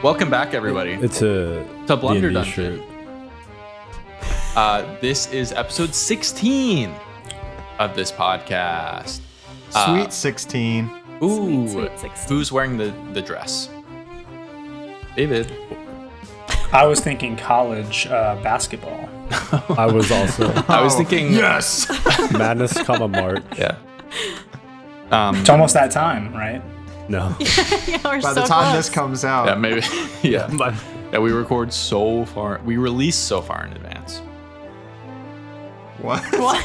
Welcome back, everybody. It's a Blunder D&D Dungeon. shirt. This is episode 16 of this podcast. Sweet 16. Ooh, Sweet 16. who's wearing the dress? David. I was thinking college basketball. I was also I was thinking Yes. Madness, March. Yeah. It's almost that time, right? No, Yeah, we're By so the time close. this comes out, Yeah, maybe. Yeah. but Yeah, we record so far. We release so far in advance. what? What?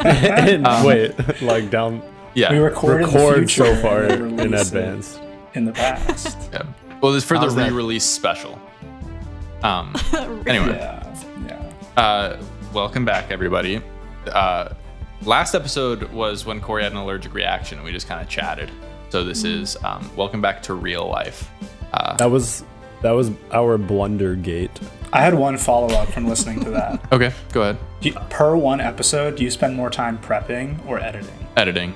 and wait, like down Yeah. We record in the record future so far and then in release it advance. in the past. Yeah. Well, it's for the How's that? re-release special. Anyway. Yeah. Welcome back, everybody. Last episode was when Corey had an allergic reaction and we just kind of chatted. So this is welcome back to real life. That was our blunder gate. I had one follow-up from listening to that. Okay, go ahead. Per one episode, do you spend more time prepping or editing? Editing.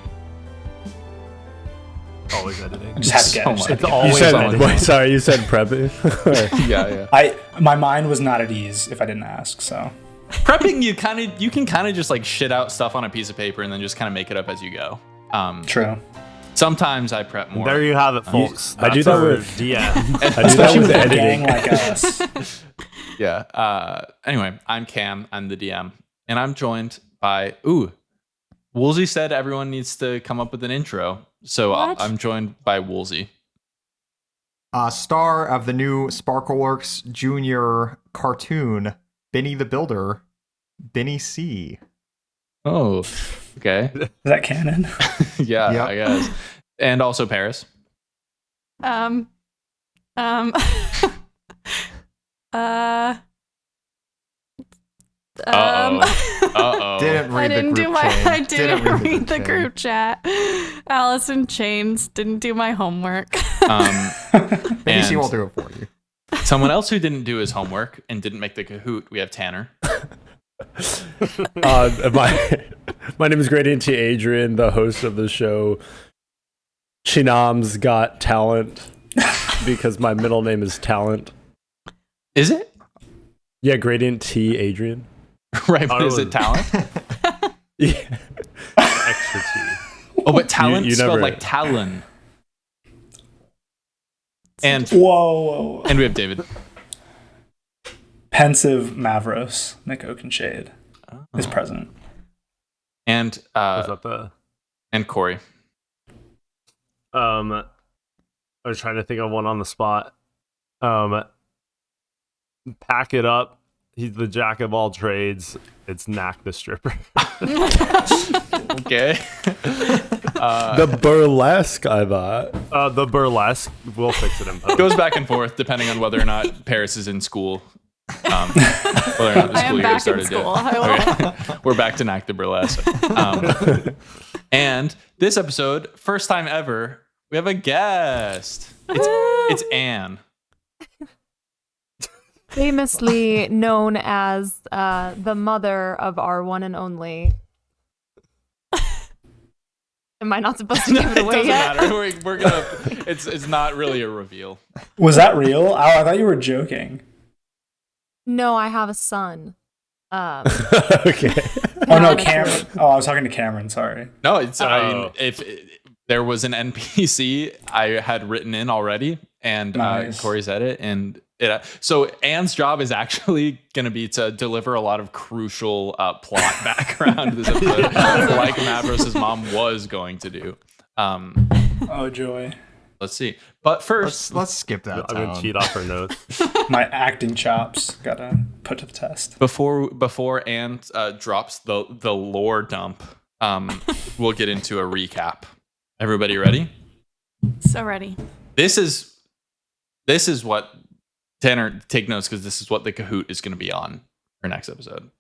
Always editing. I just had to get So it. Just much. had to get You it. Always said on. wait, sorry, you said prepping. Yeah. My mind was not at ease if I didn't ask, so. Prepping, you can kind of just like shit out stuff on a piece of paper and then just kind of make it up as you go. True. Sometimes I prep more. There you have it, folks. I do That's that our with- DM. I do that Especially with with a editing. gang like us. Yeah. Anyway, I'm Cam. I'm the DM, and I'm joined by Woolsey said everyone needs to come up with an intro, so What? I'm joined by Woolsey. Star of the new Sparkleworks Junior cartoon, Benny the Builder, Benny C. Oh, okay. Is that canon? Yeah, Yep. I guess. And also Paris. Uh, Uh-oh. Didn't read I didn't the do group my. chain. I didn't read the chain. group chat. Allison Chains didn't do my homework. Benny C And will do it for you. someone else who didn't do his homework and didn't make the Kahoot, we have Tanner. My name is Gradient T. Adrian, the host of the show Chinam's Got Talent, because my middle name is Talent. Is it? Yeah, Gradient T. Adrian. Right, but Oh, is it talent? Yeah. Extra T. Oh, but talent you spelled never- like Talon. And Whoa. we have David. Pensive Mavros, McOakenshade, is present. And Is that the? and Corey. I was trying to think of one on the spot. Pack it up. He's the jack of all trades. It's Knack the stripper. Okay. The burlesque, I thought. The burlesque. We'll fix it in post. Goes back and forth depending on whether or not Paris is in school. Whether or not the I school am year back in started school. yet. I will. Okay. We're back to Knack the Burlesque. And this episode, first time ever, we have a guest. It's Anne. Famously known as the mother of our one and only. Am I not supposed to give it It away doesn't yet? matter. We're gonna. It's not really a reveal. Was that real? Oh, I thought you were joking. No, I have a son. Okay. Oh, no, That's Cameron. right. Oh, I was talking to Cameron, sorry. No, it's. I mean, Oh. if there was an NPC I had written in already, and Nice. Corey said it, and it. So Anne's job is actually going to be to deliver a lot of crucial plot background to this episode, like Mavros' mom was going to do. Oh, joy. Let's see. But first, Let's skip that. I'm gonna town. cheat off her notes. My acting chops gotta put to the test. before Anne drops the lore dump, we'll get into a recap. Everybody ready? So ready. This is what Tanner, take notes because this is what the Kahoot is going to be on for next episode.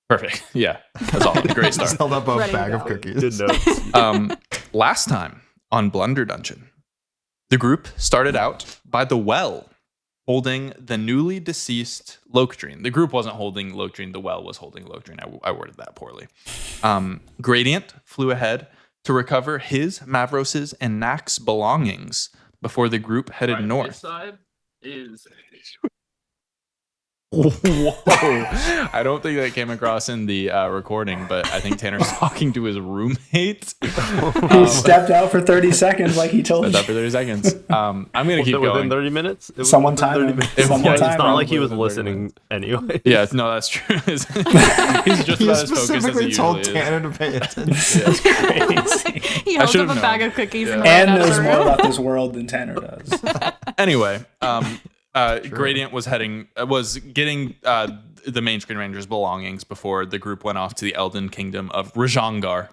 Perfect. Yeah, that's all. Great start. Just held up a Ready to bag of go. cookies. Good notes. Last time on Blunder Dungeon, the group started out by the well, holding the newly deceased Locdrine. The group wasn't holding Locdrine, the well was holding Locdrine. I worded that poorly. Gradient flew ahead to recover his, Mavros's, and Knack's belongings before the group headed north. This side is Whoa. I don't think that came across in the recording, but I think Tanner's talking to his roommate. He stepped out for 30 seconds like he told Stepped me. out for 30 seconons. I'm going to keep within going. 30 minutes. It was Someone within time 30 him. minutes. Someone Yeah, it's time not him. like he was Within 30 listening anyway. Yeah, no, that's true. He's just He about as focused as specifically he told usually is. Tanner to pay attention. That's crazy. He holds should've up a bag known. of cookies Yeah. and And ran out of knows the more room. about this world than Tanner does. Anyway, Gradient was getting the main Screen Ranger's belongings before the group went off to the Elden Kingdom of Rajangar.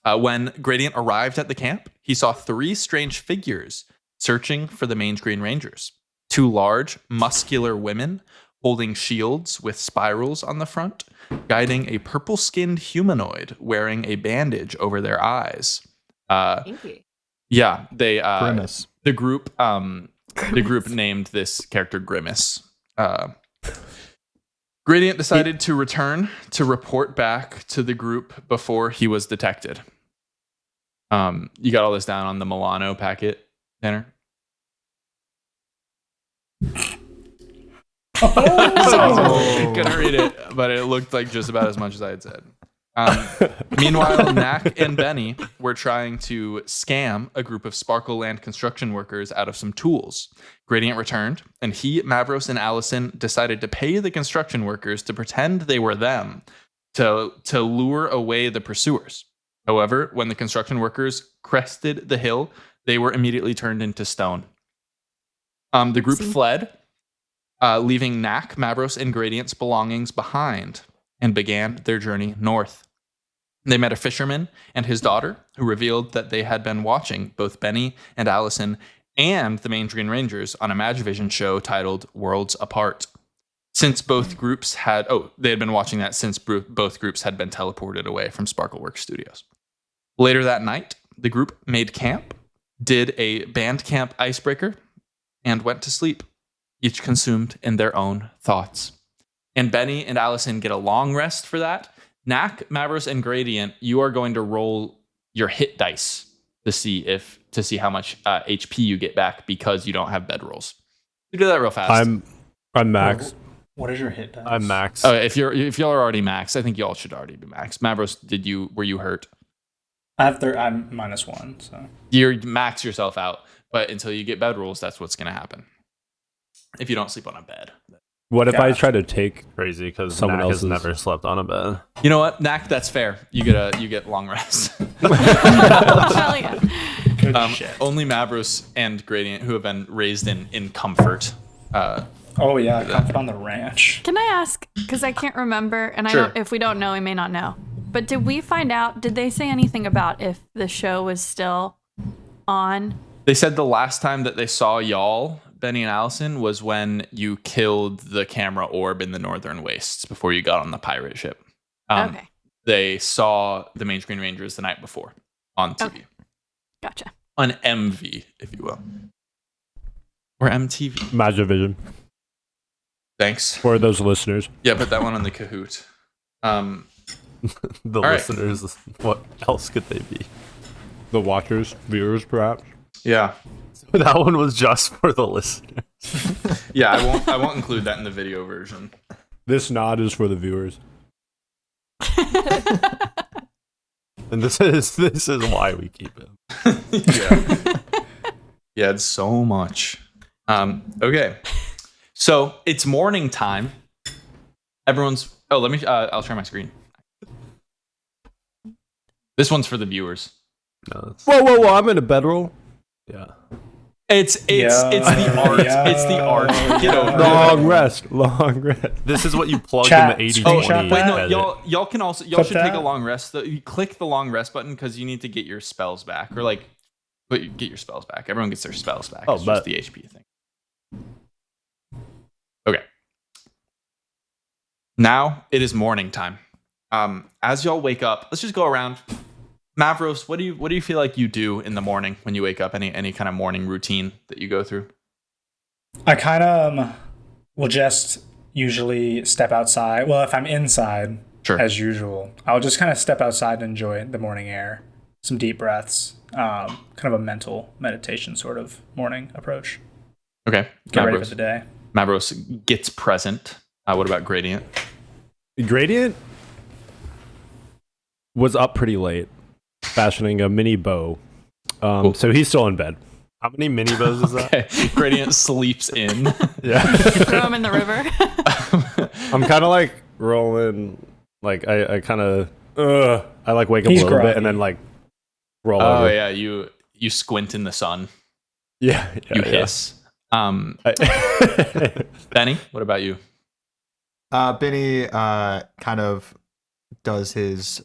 When Gradient arrived at the camp, he saw 3 strange figures searching for the main Screen Rangers. 2 large, muscular women holding shields with spirals on the front, guiding a purple-skinned humanoid wearing a bandage over their eyes. Kinky. Yeah, they Grimace. the group named this character Grimace. Gradient decided to return to report back to the group before he was detected. You got all this down on the Milano packet, Tanner? Couldn't read it, but it looked like just about as much as I had said. Meanwhile, Knack and Benny were trying to scam a group of Sparkle Land construction workers out of some tools. Gradient returned, and he, Mavros, and Allison decided to pay the construction workers to pretend they were them to lure away the pursuers. However, when the construction workers crested the hill, they were immediately turned into stone. The group fled, leaving Knack, Mavros, and Gradient's belongings behind, and began their journey north. They met a fisherman and his daughter, who revealed that they had been watching both Benny and Allison and the main Green Rangers on a Magivision show titled Worlds Apart. Since both groups had, they had been watching that since both groups had been teleported away from Sparkleworks Studios. Later that night, the group made camp, did a band camp icebreaker, and went to sleep, each consumed in their own thoughts. And Benny and Allison get a long rest for that. Knack, Mavros, and Gradient, you are going to roll your hit dice to see how much HP you get back because you don't have bedrolls. You do that real fast. I'm max. What is your hit dice? I'm max. If y'all are already max, I think y'all should already be max. Mavros, were you hurt? I'm -1, so. You're max yourself out, but until you get bedrolls, that's what's going to happen. If you don't sleep on a bed. What if I Gotcha. try to take Crazy because Someone Knack has else's- never slept on a bed. You know what, Knack? That's fair. You get long rest. Hell yeah. Good shit. Only Mavros and Gradient, who have been raised in comfort. Oh, yeah. Comfort on the ranch. Can I ask? Because I can't remember, and Sure. if we don't know, we may not know. But did we find out? Did they say anything about if the show was still on? They said the last time that they saw y'all, Benny and Allison, was when you killed the camera orb in the Northern Wastes before you got on the pirate ship. Okay, They saw the main Screen Rangers the night before on TV. Okay. Gotcha. On MV, if you will. Or MTV. Magivision Thanks. for those listeners? Yeah, put that one on the Kahoot. The All right. listeners, what else could they be? The watchers, viewers, perhaps. Yeah. That one was just for the listeners. Yeah, I won't include that in the video version. This nod is for the viewers. And this is why we keep it. Yeah. Yeah, it's so much. Okay. So it's morning time. Everyone's I'll share my screen. This one's for the viewers. No, that's, Whoa! I'm in a bedroll. yeah. It's the art. Yeah. It's the art. Get over it. Long rest. This is what you plug Chat, in the 80/20 screenshot Wait, no, edit. y'all can also Put should take that- a long rest. You click the long rest button because you need to get your spells back, or get your spells back. Everyone gets their spells back. Oh, It's just but- the HP thing. Okay. Now it is morning time. As y'all wake up, let's just go around. Mavros, what do you feel like you do in the morning when you wake up? Any kind of morning routine that you go through? I kind of will just usually step outside. Well, if I'm inside, Sure. as usual, I'll just kind of step outside and enjoy the morning air. some deep breaths, kind of a mental meditation sort of morning approach. Okay. Get ready for the day. Mavros gets present. What about Gradient? Gradient was up pretty late, fashioning a mini bow. Cool. So he's still in bed. How many mini bows is that? Okay. Gradient sleeps in. Yeah. Throw him in the river. I'm kind of like rolling, like I kind of, I like wake up He's a little bit groggy. and then like roll Oh over. yeah, you squint in the sun. Yeah. You hiss. Benny, what about you? Benny kind of does his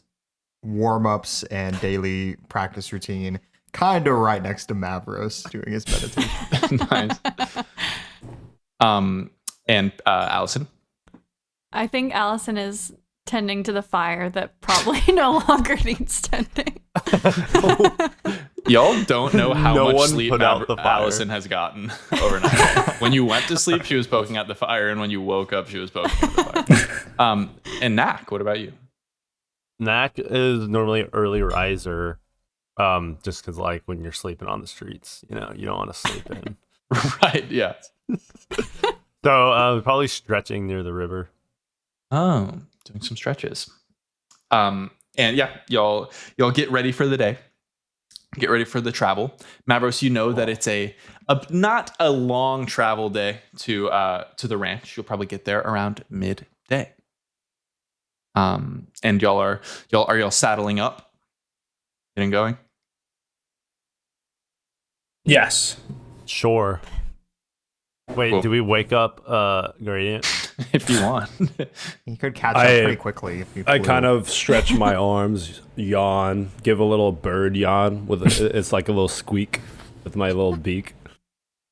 warm-ups and daily practice routine kind of right next to Mavros doing his meditation. Nice. And Allison. I think Allison is tending to the fire that probably no longer needs tending. Y'all don't know how No much one sleep put out the fire. Allison has gotten overnight. When you went to sleep, she was poking at the fire, and when you woke up, she was poking at the fire. And Knack, what about you? Knack is normally an early riser, just because like when you're sleeping on the streets, you know, you don't want to sleep in. Right, yeah. So probably stretching near the river. Oh, doing some stretches. And yeah, y'all get ready for the day. Get ready for the travel. Mavros, you know that it's a not a long travel day to the ranch. You'll probably get there around midday. And y'all saddling up, getting going? Yes. Sure. Wait, Cool. do we wake up Gradient? If you want. He could catch up I- pretty quickly if you I flew. kind of stretch my arms, yawn, give a little bird yawn it's like a little squeak with my little beak.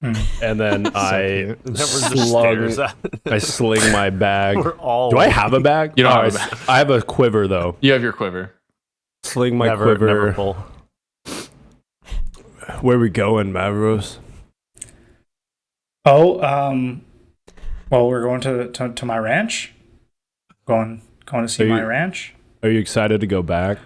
And then I cute. Never just stares at it. I sling my bag. We're all Do I have a bag? You don't Oh, have a bag. I have a quiver though. You have your quiver. Sling my never quiver. full. Where we going, Mavros? Oh, well, we're going to my ranch. Going to see Are my you- ranch. Are you excited to go back?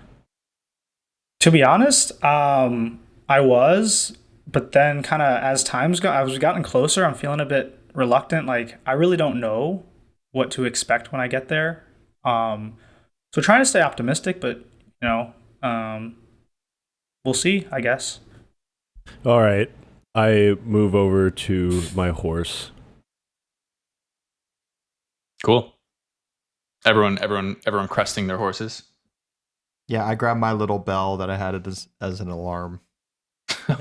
To be honest, I was, but then kind of as time's I was gotten closer. I'm feeling a bit reluctant. Like I really don't know what to expect when I get there. So trying to stay optimistic, but you know, we'll see. I guess. All right. I move over to my horse. Cool. Everyone cresting their horses. Yeah, I grabbed my little bell that I had as an alarm.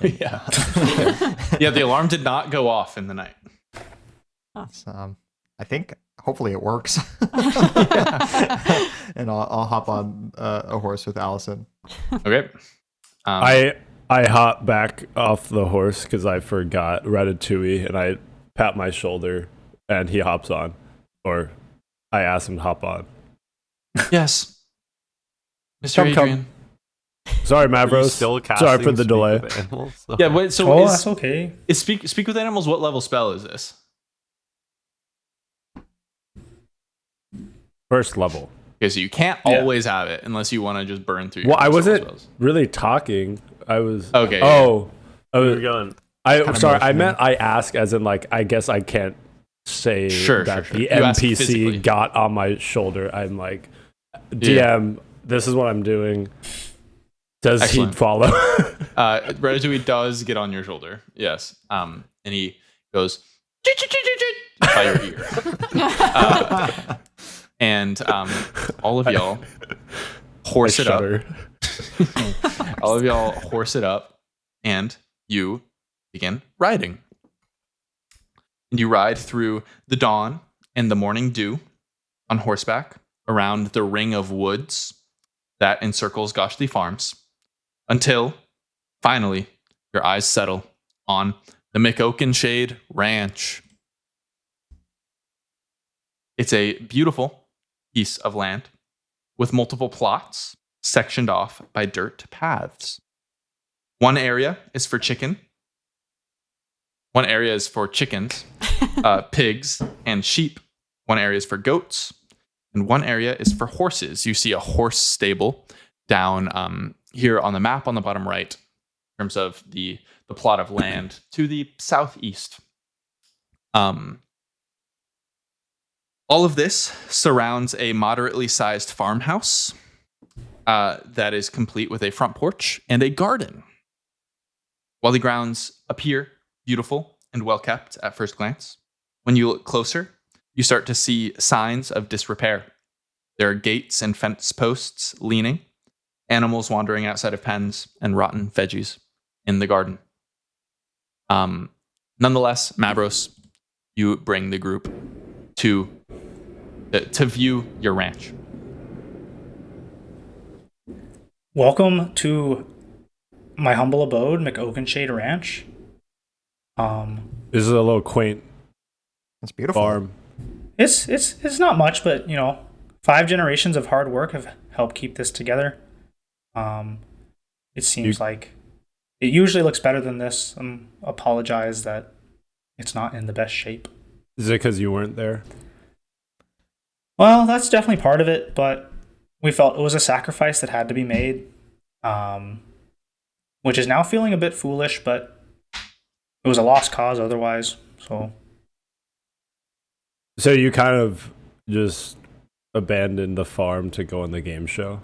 Yeah. Yeah, the alarm did not go off in the night. It's, I think hopefully it works. And I'll hop on a horse with Allison. Okay. I hop back off the horse because I forgot Ratatouille, and I pat my shoulder, and he hops on, or I ask him to hop on. Yes. Mr. Come. Adrian. Sorry, Are you Mavros. still Sorry for casting the Speak delay. with Animals? Yeah, wait, so Oh, is that's okay. speak with animals, what level spell is this? First level. Okay, so you can't Yeah. always have it unless you want to just burn through your Well, I first level wasn't spells. really talking. I was. Okay, Oh. We're going. Sorry. I motioning. meant I ask as in like I guess I can't say Sure, that sure. the You ask NPC physically. got on my shoulder. I'm like, DM, this is what I'm doing. Does Excellent. he follow? Ratatouille does get on your shoulder. Yes. And he goes by your ear. And all of y'all horse I it up. shudder. All of y'all horse it up, and you begin riding. And you ride through the dawn and the morning dew on horseback around the ring of woods that encircles Goshley Farms until finally your eyes settle on the McOakenshade Ranch. It's a beautiful piece of land with multiple plots sectioned off by dirt paths. One area is for chicken. One area is for chickens, pigs, and sheep. One area is for goats. And one area is for horses. You see a horse stable down here on the map on the bottom right, in terms of the plot of land to the southeast. All of this surrounds a moderately sized farmhouse that is complete with a front porch and a garden. While the grounds appear beautiful and well kept at first glance, when you look closer, you start to see signs of disrepair. There are gates and fence posts leaning, animals wandering outside of pens, and rotten veggies in the garden. Nonetheless, Mavros, you bring the group to view your ranch. Welcome to my humble abode, McOakenshade Ranch. This is a little quaint It's beautiful. farm. It's not much, but 5 generations of hard work have helped keep this together. It seems like it usually looks better than this. Apologize that it's not in the best shape. Is it because you weren't there? Well, that's definitely part of it, but we felt it was a sacrifice that had to be made, which is now feeling a bit foolish, but it was a lost cause otherwise. So you kind of just abandoned the farm to go on the game show?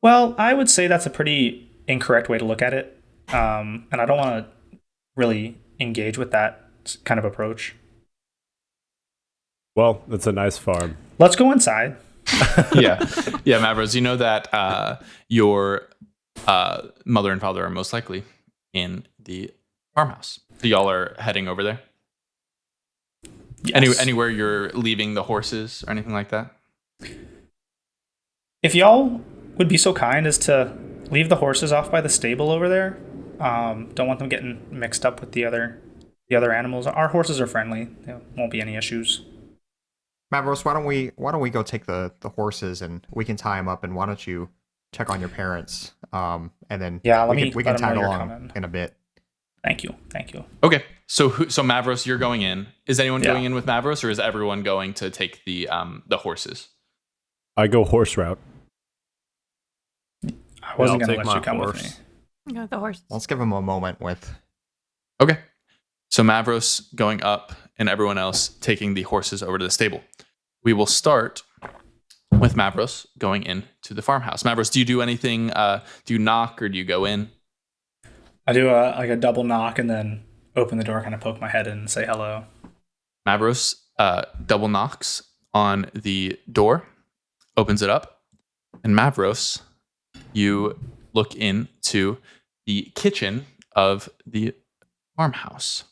Well, I would say that's a pretty incorrect way to look at it, and I don't want to really engage with that kind of approach. Well, it's a nice farm. Let's go inside. yeah, Mavros, you know that your mother and father are most likely in the farmhouse. So y'all are heading over there. Yes. Anywhere you're leaving the horses or anything like that? If y'all would be so kind as to leave the horses off by the stable over there. Don't want them getting mixed up with the other animals. Our horses are friendly. There won't be any issues. Mavros, why don't we go take the horses and we can tie them up, and why don't you check on your parents? And then we can tag along in a bit. Thank you. Okay, so Mavros, you're going in. Is anyone going in with Mavros, or is everyone going to take the horses? I go horse route. I wasn't going to take let you my come horse. with me. Go with the horse. Let's give him a moment with. Okay, so Mavros going up and everyone else taking the horses over to the stable. We will start with Mavros going into the farmhouse. Mavros, do you do anything? Do you knock or do you go in? I do a double knock and then open the door, kind of poke my head in and say hello. Mavros double knocks on the door, opens it up, and Mavros, you look into the kitchen of the farmhouse.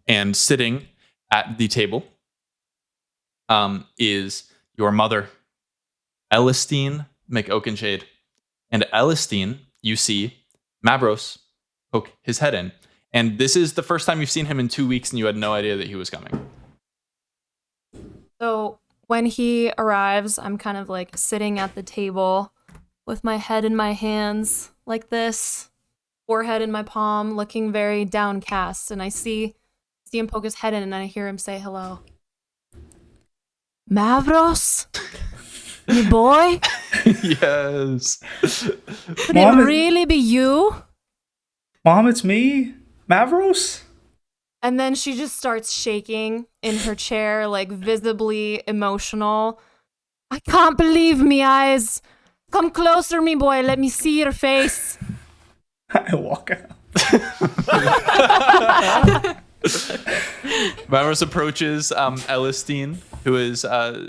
And sitting at the table is your mother, Allison McOakenshade. And Allison, you see Mavros poke his head in. And this is the first time you've seen him in 2 weeks, and you had no idea that he was coming. So when he arrives, I'm kind of like sitting at the table with my head in my hands like this, forehead in my palm, looking very downcast. And I see him poke his head in, and I hear him say hello. Mavros? Me boy? Yes. Could it really be you? Mom, it's me, Mavros. And then she just starts shaking in her chair, like visibly emotional. I can't believe me eyes. Come closer, me boy. Let me see your face. I walk out. Mavros approaches Elistine, who is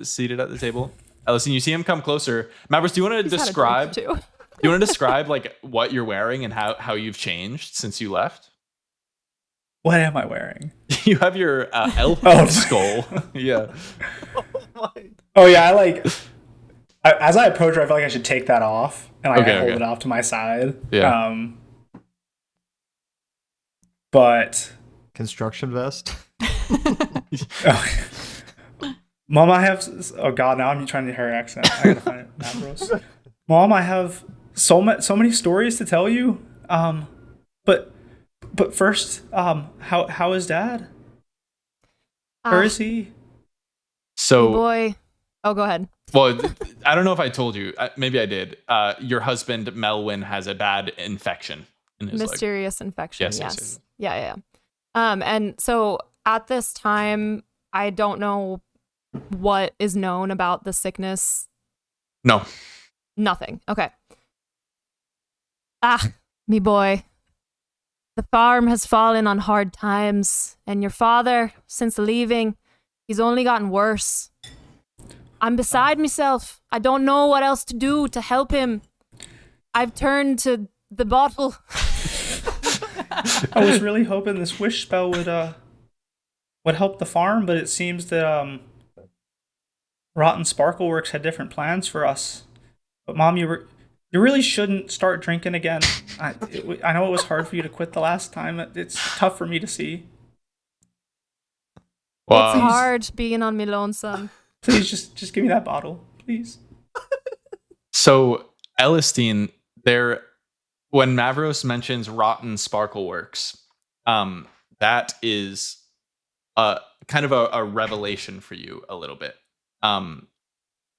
seated at the table. Elistine, you see him come closer. Mavros, do you want to describe? Do you want to describe like what you're wearing and how you've changed since you left? What am I wearing? You have your elf skull. Yeah. Oh yeah, as I approach her, I feel like I should take that off and hold it off to my side. Yeah. But Construction vest. Mom, I have. Oh God, now I'm trying to hear her accent. I gotta find it. Mavros. Mom, I have so many stories to tell you. But first, how is Dad? Where is he? So Boy. Oh, go ahead. Well, I don't know if I told you. Maybe I did. Your husband Melwin has a bad infection in his leg. Mysterious infection. Yes, Yes. yes, yes. Yeah. And so at this time, I don't know what is known about the sickness. No. Nothing. Okay. Me boy. The farm has fallen on hard times, and your father, since leaving, he's only gotten worse. I'm beside myself. I don't know what else to do to help him. I've turned to the bottle. I was really hoping this wish spell would help the farm, but it seems that Rotten Sparkleworks had different plans for us. But Mom, you really shouldn't start drinking again. I know it was hard for you to quit the last time. It's tough for me to see. Wow. It's hard being on me lonesome. Please just give me that bottle, please. So, Elistine, when Mavros mentions Rotten Sparkleworks, that is kind of a revelation for you a little bit.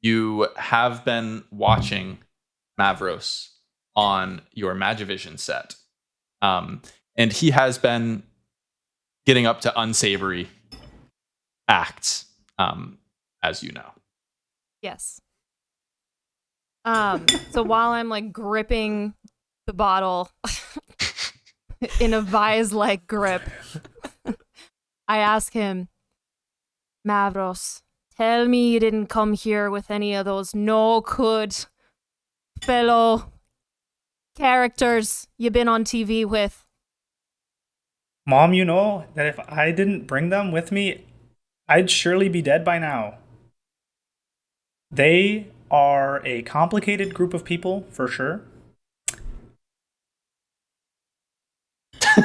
You have been watching Mavros on your Magivision set, and he has been getting up to unsavory acts, as you know. Yes. So while I'm like gripping the bottle in a vise-like grip, I ask him, Mavros, tell me you didn't come here with any of those no good fellow characters you've been on TV with. Mom, you know that if I didn't bring them with me, I'd surely be dead by now. They are a complicated group of people, for sure.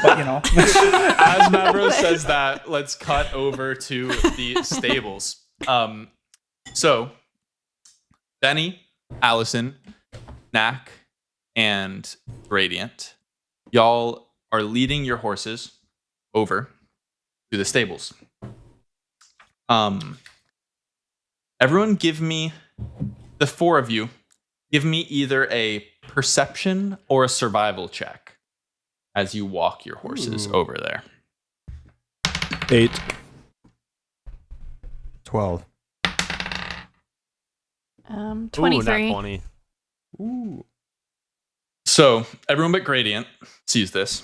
But, you know. As Mavros says that, let's cut over to the stables. So, Benny, Allison, Knack, and Radiant, y'all are leading your horses over to the stables. Everyone give me, the four of you, give me either a perception or a survival check as you walk your horses over there. 8. 12. 23. Ooh, nat 20. Ooh. So, everyone but Gradient sees this.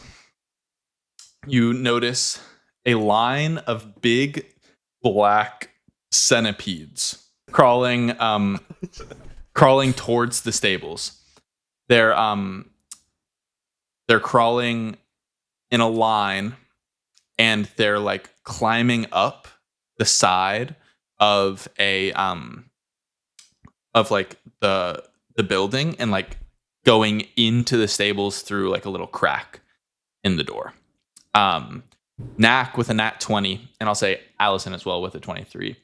You notice a line of big black centipedes crawling towards the stables. They're crawling in a line, and they're like climbing up the side of a of like the building and like going into the stables through like a little crack in the door. Knack with a nat 20, and I'll say Allison as well with a 23.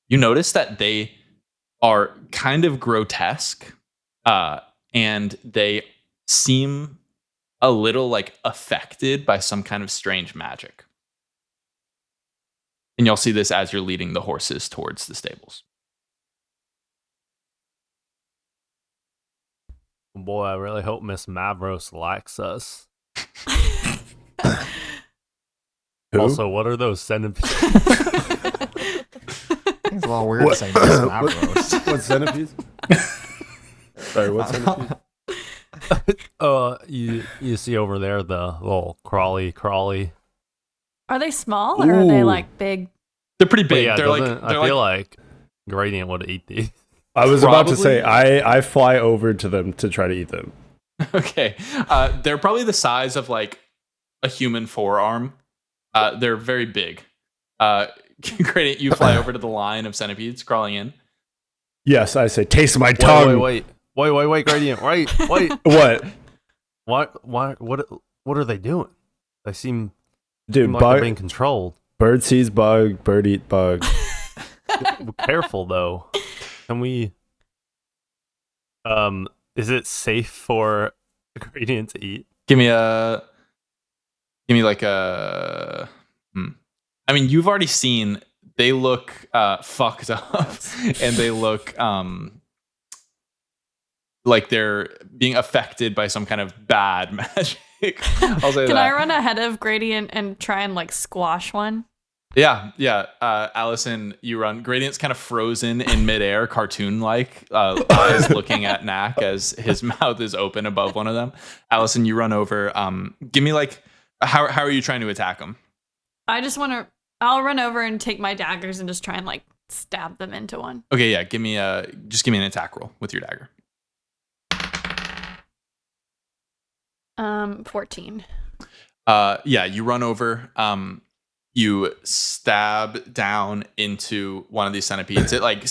You notice that they are kind of grotesque, and they seem a little like affected by some kind of strange magic. And you'll see this as you're leading the horses towards the stables. Boy, I really hope Miss Mavros likes us. Who? Also, what are those centipedes? It's a little weird saying this Mavros. What centipedes? Sorry, what centipedes? You see over there the little crawly. Are they small or are they Ooh. like big? They're pretty big. Yeah, they're I feel like Gradient would eat these. I was about to say, Probably. I fly over to them to try to eat them. okay. They're probably the size of like a human forearm. They're very big. Gradient, you fly over to the line of centipedes crawling in. Yes, I say, taste my tongue. Wait, Gradient, wait. What? What are they doing? They seem Dude, like they're bug, being controlled. bird sees bug, bird eat bug. Careful though. Can we? Is it safe for Gradient to eat? Give me like a. I mean, you've already seen they look fucked up, and they look like they're being affected by some kind of bad magic. I'll say Can that. I run ahead of Gradient and try and like squash one? Yeah. Allison, you run. Gradient's kind of frozen in midair, cartoon-like, eyes looking at Knack as his mouth is open above one of them. Allison, you run over. Give me like, how are you trying to attack him? I'll run over and take my daggers and just try and like stab them into one. Okay, yeah. Give me an attack roll with your dagger. 14. Yeah, you run over. You stab down into one of these centipedes. It like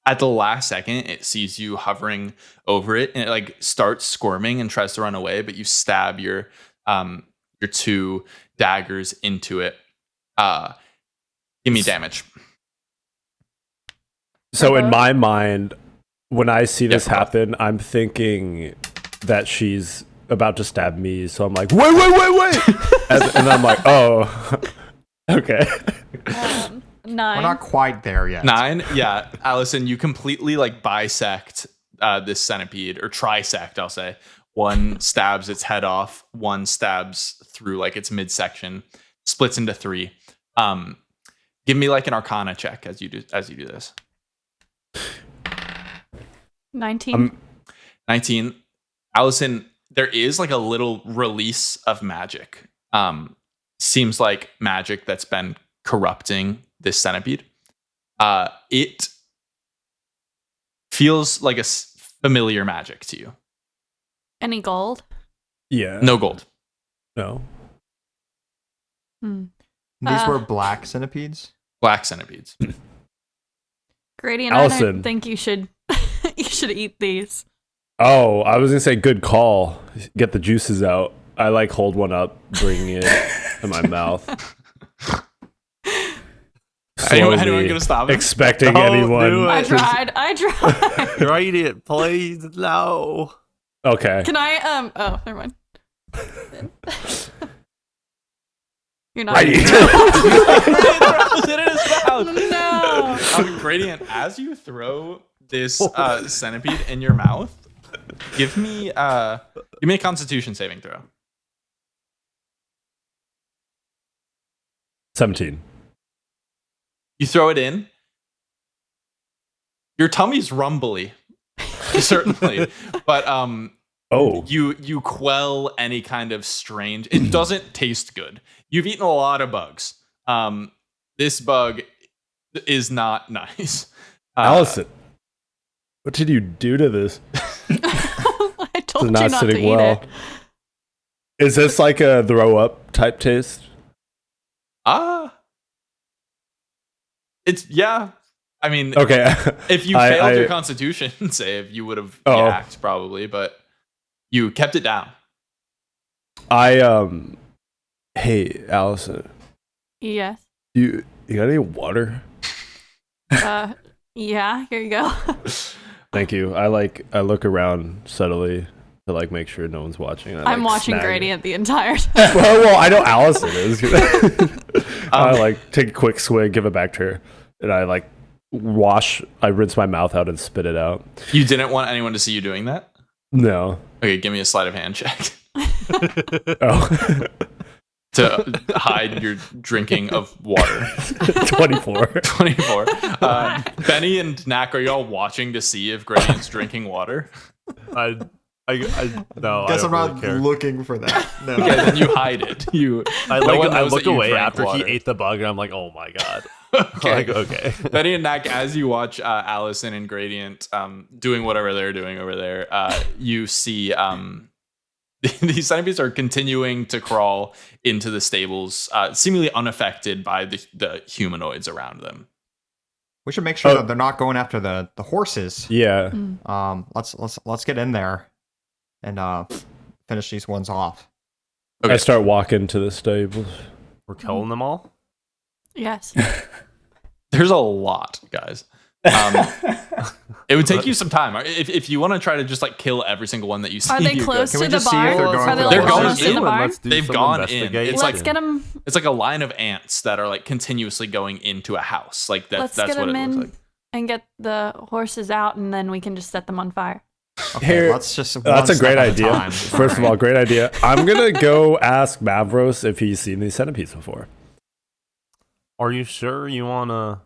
at the last second, it sees you hovering over it, and it like starts squirming and tries to run away. But you stab your 2 daggers into it. Give me damage. So in my mind, when I see this Yeah, happen, I'm thinking that she's about to stab me. So I'm like, wait. and I'm like, oh, okay. 9. We're not quite there yet. 9. Yeah, Allison, you completely like bisect this centipede, or trisect, I'll say. One stabs its head off. One stabs through like its midsection. Splits into 3. Give me like an Arcana check as you do this. 19. 19. Allison, there is like a little release of magic. Seems like magic that's been corrupting this centipede. It feels like a familiar magic to you. Any gold? Yeah. No gold. No. These were black centipedes. Black centipedes. Gradient, Allison. I don't think you should eat these. Oh, I was gonna say good call. Get the juices out. I like hold one up, bring it in my mouth. Anyone Slowly gonna stop him? expecting Don't anyone. do I it. tried. Write it, please. No. Okay. Can I oh, never mind. You're not. Right. Throws it in his mouth. No. Gradient, as you throw this centipede in your mouth, give me a Constitution saving throw. 17. You throw it in. Your tummy's rumbly, certainly, but Oh. you quell any kind of strange. It doesn't taste good. You've eaten a lot of bugs. This bug is not nice. Allison, what did you do to this? I told It's you not not to sitting eat well. it. Is this like a throw up type taste? It's yeah. I mean, Okay. if you failed your Constitution save, you would have yacked probably, but you kept it down. Hey, Allison, Yes. you got any water? Yeah, here you go. Thank you. I look around subtly to like make sure no one's watching. I'm watching snag it. Gradient the entire time. well, I know Allison is. I like take a quick swig, give it back to her, and I like I rinse my mouth out and spit it out. You didn't want anyone to see you doing that? No. Okay, give me a sleight of hand check Oh. to hide your drinking of water. 24. 24. Benny and Knack, are y'all watching to see if Gradient's drinking water? I no. Guess I I'm don't not really care. looking for that. No. Okay, then you hide it. I no one I knows look that you away drank after water. he ate the bug, and I'm like, oh my god. Okay. Like, okay. Benny and Knack, as you watch Allison and Gradient doing whatever they're doing over there, you see these centipedes are continuing to crawl into the stables, seemingly unaffected by the humanoids around them. We should make sure that they're not going after the horses. Yeah. Let's get in there and finish these ones off. Okay. I start walking to the stables. We're killing them all. Yes. There's a lot, guys. It would take you some time. If you want to try to just like kill every single one that you see. Are they you close Can to we the just see if barn? they're going Are they for like the They're close to going the in. barn? They've some gone in. investigation. It's like Let's get them. it's like a line of ants that are like continuously going into a house. Like Let's that's get what it them looks in like. and get the horses out, and then we can just set them on fire. Okay, Here- let's just. That's one a great step at idea. time. First of all, great idea. I'm gonna go ask Mavros if he's seen these centipedes before. Are you sure you want to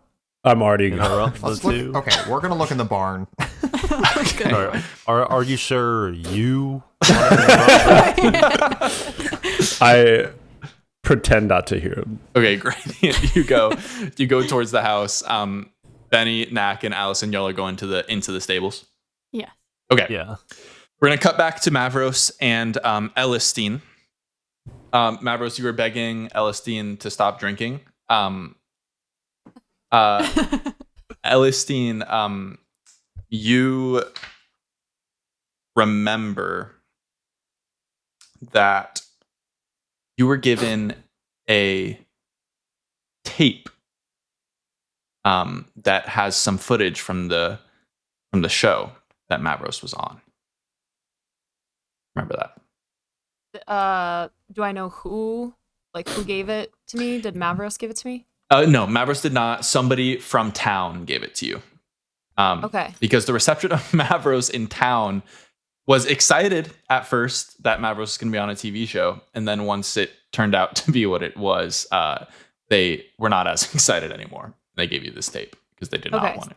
I'm already interrupt the Let's look. two? Okay, we're gonna look in the barn. Are you sure you? I pretend not to hear him. Okay, great. you go towards the house. Benny, Knack, and Allison, y'all are going into the stables. Yeah. Okay. Yeah. We're gonna cut back to Mavros and Elistine. Mavros, you were begging Elistine to stop drinking. Elistine, you remember that you were given a tape that has some footage from the show that Mavros was on. Remember that? Do I know who gave it to me? Did Mavros give it to me? No, Mavros did not. Somebody from town gave it to you. Okay. Because the reception of Mavros in town was excited at first that Mavros was going to be on a TV show. And then once it turned out to be what it was, they were not as excited anymore. They gave you this tape because they did not want it.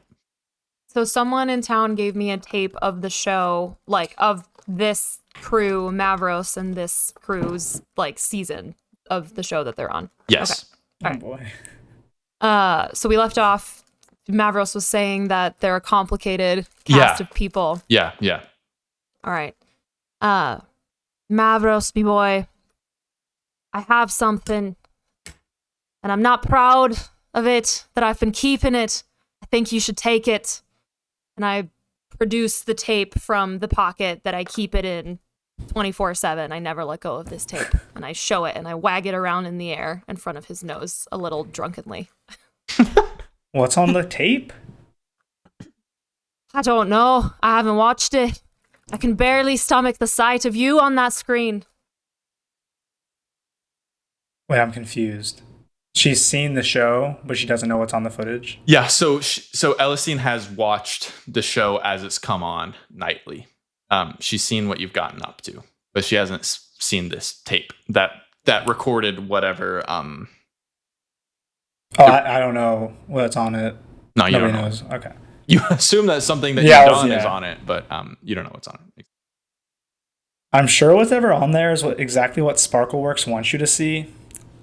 So someone in town gave me a tape of the show, of this crew, Mavros, and this crew's season of the show that they're on. Yes. Okay. Oh boy. So we left off. Mavros was saying that they're a complicated cast of people. Yeah. All right. Mavros, me boy, I have something, and I'm not proud of it that I've been keeping it. I think you should take it. And I produce the tape from the pocket that I keep it in 24/7. I never let go of this tape. And I show it and I wag it around in the air in front of his nose a little drunkenly. What's on the tape? I don't know. I haven't watched it. I can barely stomach the sight of you on that screen. Wait, I'm confused. She's seen the show, but she doesn't know what's on the footage. Yeah. So Elistine has watched the show as it's come on nightly. She's seen what you've gotten up to, but she hasn't seen this tape that recorded whatever. I don't know what's on it. No, you Nobody don't know. knows. Okay. You assume that something that Yeah, you've done is yeah. on it, but you don't know what's on it. I'm sure whatever on there is exactly what Sparkleworks wants you to see.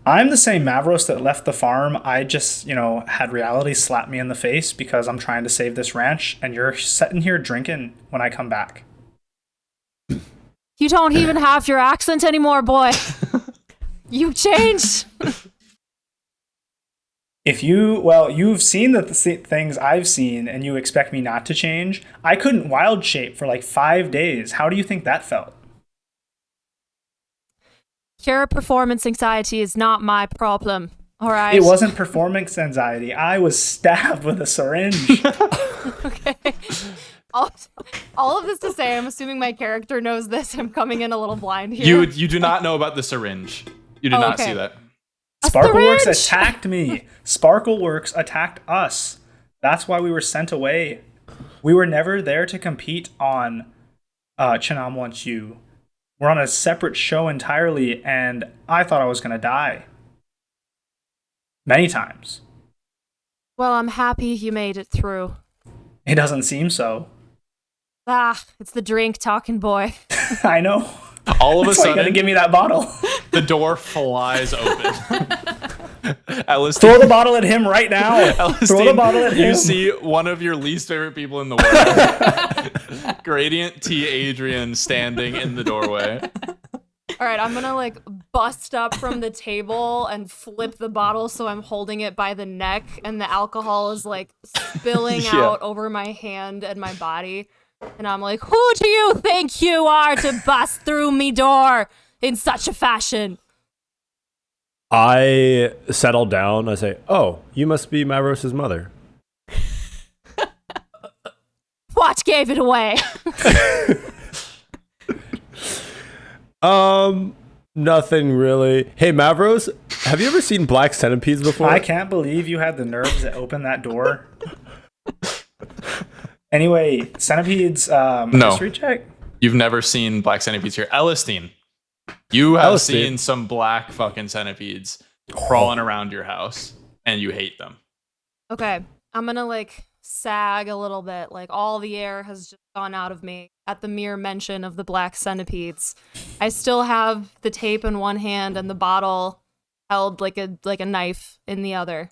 I'm the same Mavros that left the farm. I just, had reality slap me in the face because I'm trying to save this ranch, and you're sitting here drinking when I come back. You don't even have your accent anymore, boy. You've changed. You've seen the things I've seen, and you expect me not to change. I couldn't wild shape for 5 days. How do you think that felt? Your performance anxiety is not my problem. All right. It wasn't performance anxiety. I was stabbed with a syringe. Okay. All of this to say, I'm assuming my character knows this. I'm coming in a little blind here. You do not know about the syringe. You did not see that. Sparkleworks syringe! attacked me. Sparkleworks attacked us. That's why we were sent away. We were never there to compete on Chanam Wants You. We're on a separate show entirely, and I thought I was going to die. Many times. Well, I'm happy you made it through. It doesn't seem so. It's the drink talking, boy. I know. All of a That's why you gotta sudden, give me that bottle. the door flies open. Throw the bottle at him right now. Elistine, Throw the bottle at him. You see one of your least favorite people in the world, Gradient T. Adrian, standing in the doorway. All right, I'm gonna bust up from the table and flip the bottle so I'm holding it by the neck, and the alcohol is spilling Yeah. out over my hand and my body. And I'm like, who do you think you are to bust through me door in such a fashion? I settle down. I say, "Oh, you must be Mavros' mother." gave it away? Nothing really. Hey, Mavros, have you ever seen black centipedes before? I can't believe you had the nerves to open that door. Anyway, centipedes, history check? You've never seen black centipedes here. Elistine, you have Elistine. seen some black fucking centipedes crawling around your house, and you hate them. Okay, I'm gonna like sag a little bit. Like all the air has just gone out of me at the mere mention of the black centipedes. I still have the tape in one hand and the bottle held like a knife in the other.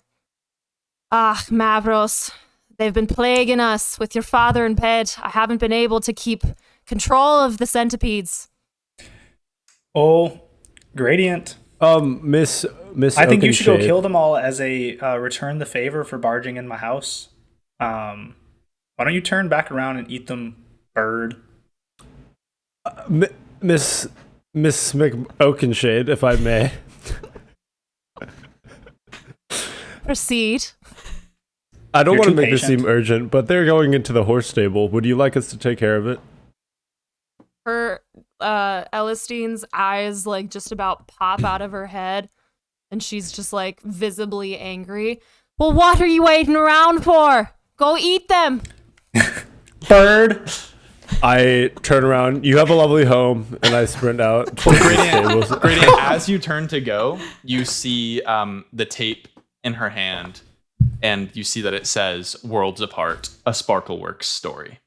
Ah, Mavros, they've been plaguing us with your father in bed. I haven't been able to keep control of the centipedes. Oh, Gradient. Miss I think you should go Oakenshade. kill them all as a return the favor for barging in my house. Why don't you turn back around and eat them, bird? Miss McOakenshade, if I may. Proceed. I don't You're want to too make this patient. seem urgent, but they're going into the horse stable. Would you like us to take care of it? Her Elistine's eyes like just about pop out of her head, and she's just like visibly angry. Well, what are you waiting around for? Go eat them. Bird. I turn around. You have a lovely home, and I sprint out towards the stables. Gradient, as you turn to go, you see the tape in her hand, and you see that it says "Worlds Apart: A Sparkleworks Story."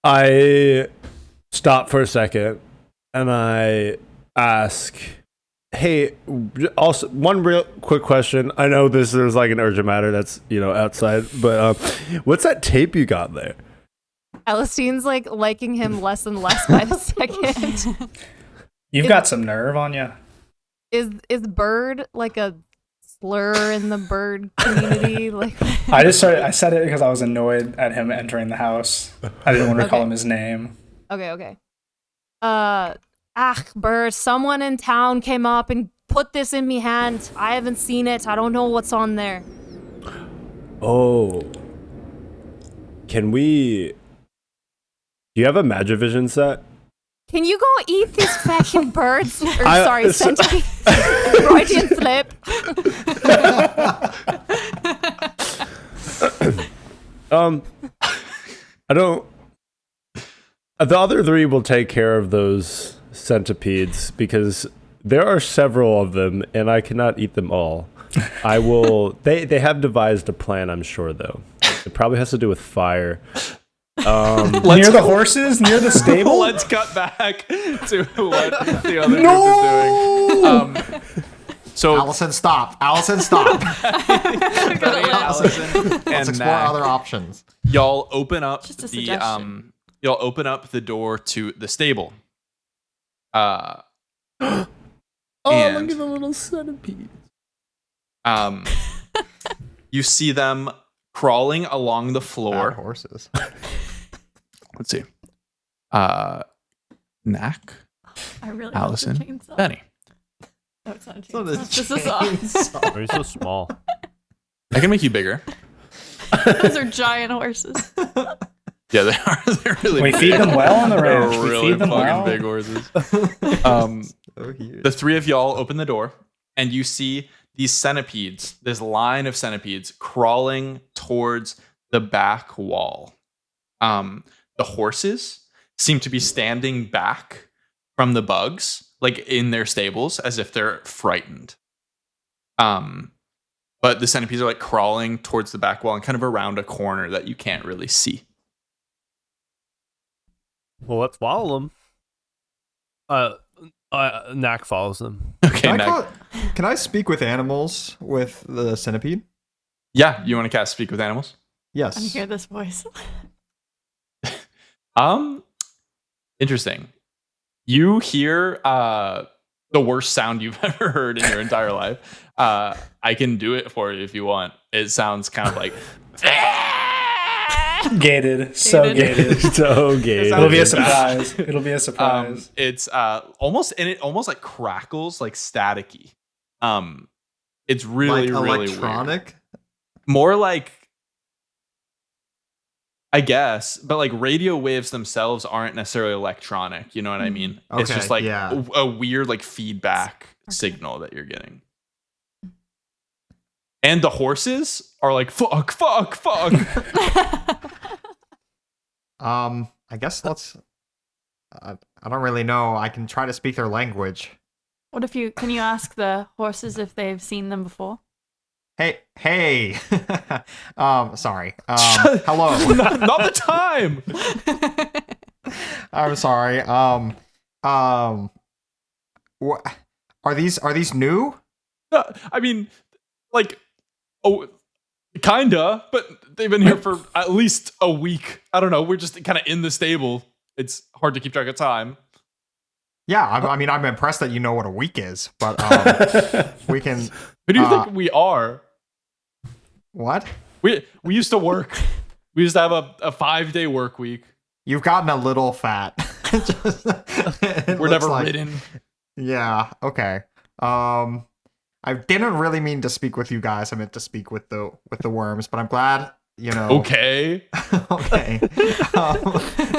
I stop for a second, and I ask, "Hey, also one real quick question. I know this is like an urgent matter that's outside, but what's that tape you got there?" Elistine's like liking him less and less by the second. You've got some nerve on you. Is bird like a slur in the bird community? Like I said it because I was annoyed at him entering the house. I didn't want to call him his name. Okay. Bird, someone in town came up and put this in me hand. I haven't seen it. I don't know what's on there. Oh, can we? Do you have a Magivision set? Can you go eat these fucking birds? Or I- sorry, centipedes. Freudian slip. I don't. The other three will take care of those centipedes because there are several of them, and I cannot eat them all. I will. They have devised a plan, I'm sure, though. It probably has to do with fire. Near the horses? Near the stable? Let's cut back to what the other group is doing. So Allison, stop. Allison, stop. Benny, Allison, Let's and explore Knack, other options. y'all open up Just a the suggestion. y'all open up the door to the stable. Oh, And- look at the little centipede. You see them crawling along the Bad floor. horses. Let's see. Knack, I really Allison, love the chainsaw. Benny. No, it's not a It's not a chainsaw. It's just a saw. chainsaw. Why are you so small? I can make you bigger. Those are giant horses. Yeah, they are. They're really We big. feed them well on the They're ranch. We really feed them fucking well. big horses. So huge. The three of y'all open the door, and you see these centipedes, this line of centipedes crawling towards the back wall. The horses seem to be standing back from the bugs, like in their stables, as if they're frightened. But the centipedes are like crawling towards the back wall and kind of around a corner that you can't really see. Well, let's follow them. Knack follows them. Okay, Can I, Knack. can I speak with animals with the centipede? Yeah, you want to cast Speak with Animals? I Yes. hear this voice. Interesting. You hear the worst sound you've ever heard in your entire life. I can do it for you if you want. It sounds kind of like Gated. So Gated. gated. So gay. It'll be a Bad. surprise. It'll be a surprise. it's almost like crackles, like staticky. It's really like really weird. electronic. More like I guess, but like radio waves themselves aren't necessarily electronic. You know what I mean? It's Okay, just like yeah. a weird like feedback signal that you're getting. And the horses are like, fuck. I guess let's. I don't really know. I can try to speak their language. What if can you ask the horses if they've seen them before? Hey. Sorry. Hello. Not the time. I'm sorry. What are these new? I mean, like, kinda, but they've been here for at least a week. I don't know. We're just kind of in the stable. It's hard to keep track of time. Yeah, I mean, I'm impressed that you know what a week is, but we can. Who do you think we are? What? We used to work. We used to have a 5-day work week. You've gotten a little fat. We're never ridden. Yeah. Okay. I didn't really mean to speak with you guys. I meant to speak with the worms, but I'm glad. Okay. Okay.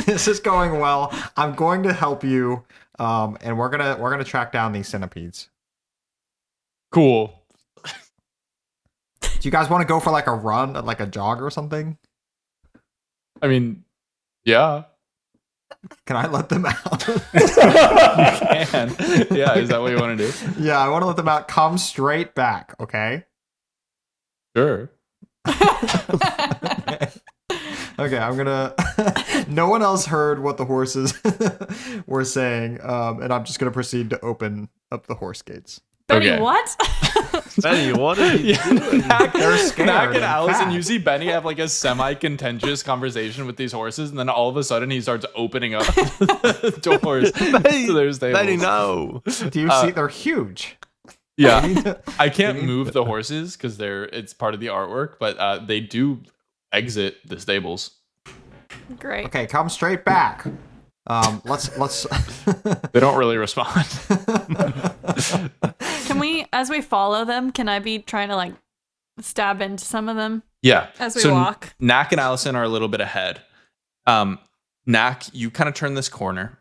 This is going well. I'm going to help you. And we're gonna track down these centipedes. Cool. Do you guys want to go for like a run, like a jog or something? I mean, yeah. Can I let them out? You can. Yeah, is that what you want to do? Yeah, I want to let them out. Come straight back, okay? Sure. Okay, I'm gonna. No one else heard what the horses were saying, and I'm just gonna proceed to open up the horse gates. Benny, Okay. what? Benny, what are you doing? They're scared Knack and and Allison, fat. you see Benny have like a semi-contentious conversation with these horses, and then all of a sudden he starts opening up doors to their stables. Benny, no. Do you see? They're huge. Yeah, I can't move the horses because it's part of the artwork, but they do exit the stables. Great. Okay, come straight back. Let's. They don't really respond. Can we, as we follow them, can I be trying to like stab into some of them Yeah. as we walk? Knack and Allison are a little bit ahead. Knack, you kind of turn this corner.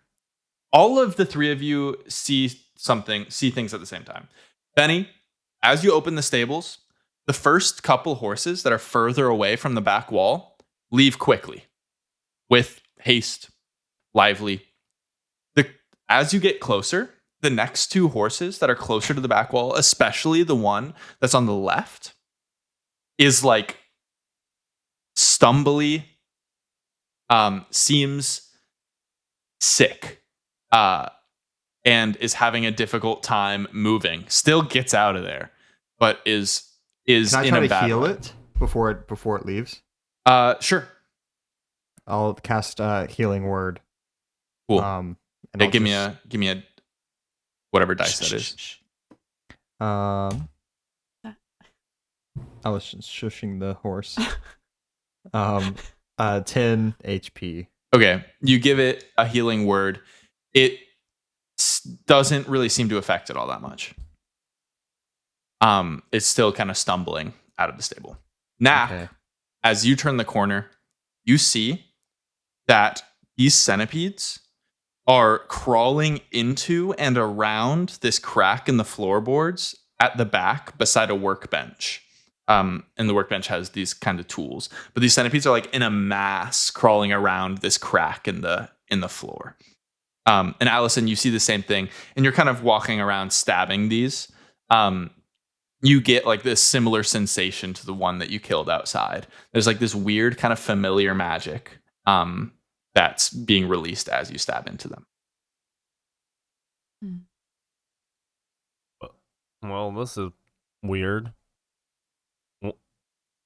All of the three of you see things at the same time. Benny, as you open the stables, the first couple horses that are further away from the back wall leave quickly, with haste, lively. As you get closer, the next two horses that are closer to the back wall, especially the one that's on the left, is like stumbly, seems sick, and is having a difficult time moving. Still gets out of there, but is Can I in try a to bad heal way. it before it leaves? Sure. I'll cast healing word. Cool. And Hey, I'll give me a whatever dice that is. I was shushing the horse. 10 HP. Okay, you give it a healing word. It doesn't really seem to affect it all that much. It's still kind of stumbling out of the stable. Knack, Okay. as you turn the corner, you see that these centipedes are crawling into and around this crack in the floorboards at the back beside a workbench. And the workbench has these kind of tools, but these centipedes are like in a mass crawling around this crack in the floor. And Allison, you see the same thing, and you're kind of walking around stabbing these. You get like this similar sensation to the one that you killed outside. There's like this weird kind of familiar magic that's being released as you stab into them. Well, this is weird.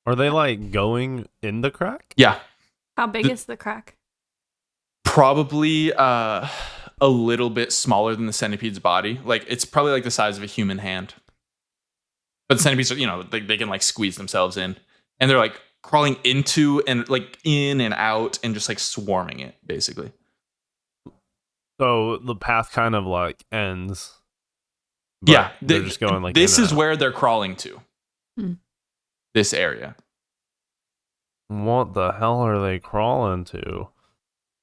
Are they like going in the crack? Yeah, How big is the crack? probably a little bit smaller than the centipede's body. Like it's probably like the size of a human hand. But the centipedes are, they can like squeeze themselves in, and they're like crawling into and like in and out and just like swarming it basically. So the path kind of like ends. but Yeah, they're just going like this in and is out. where they're crawling to. Hmm. This area. What the hell are they crawling to?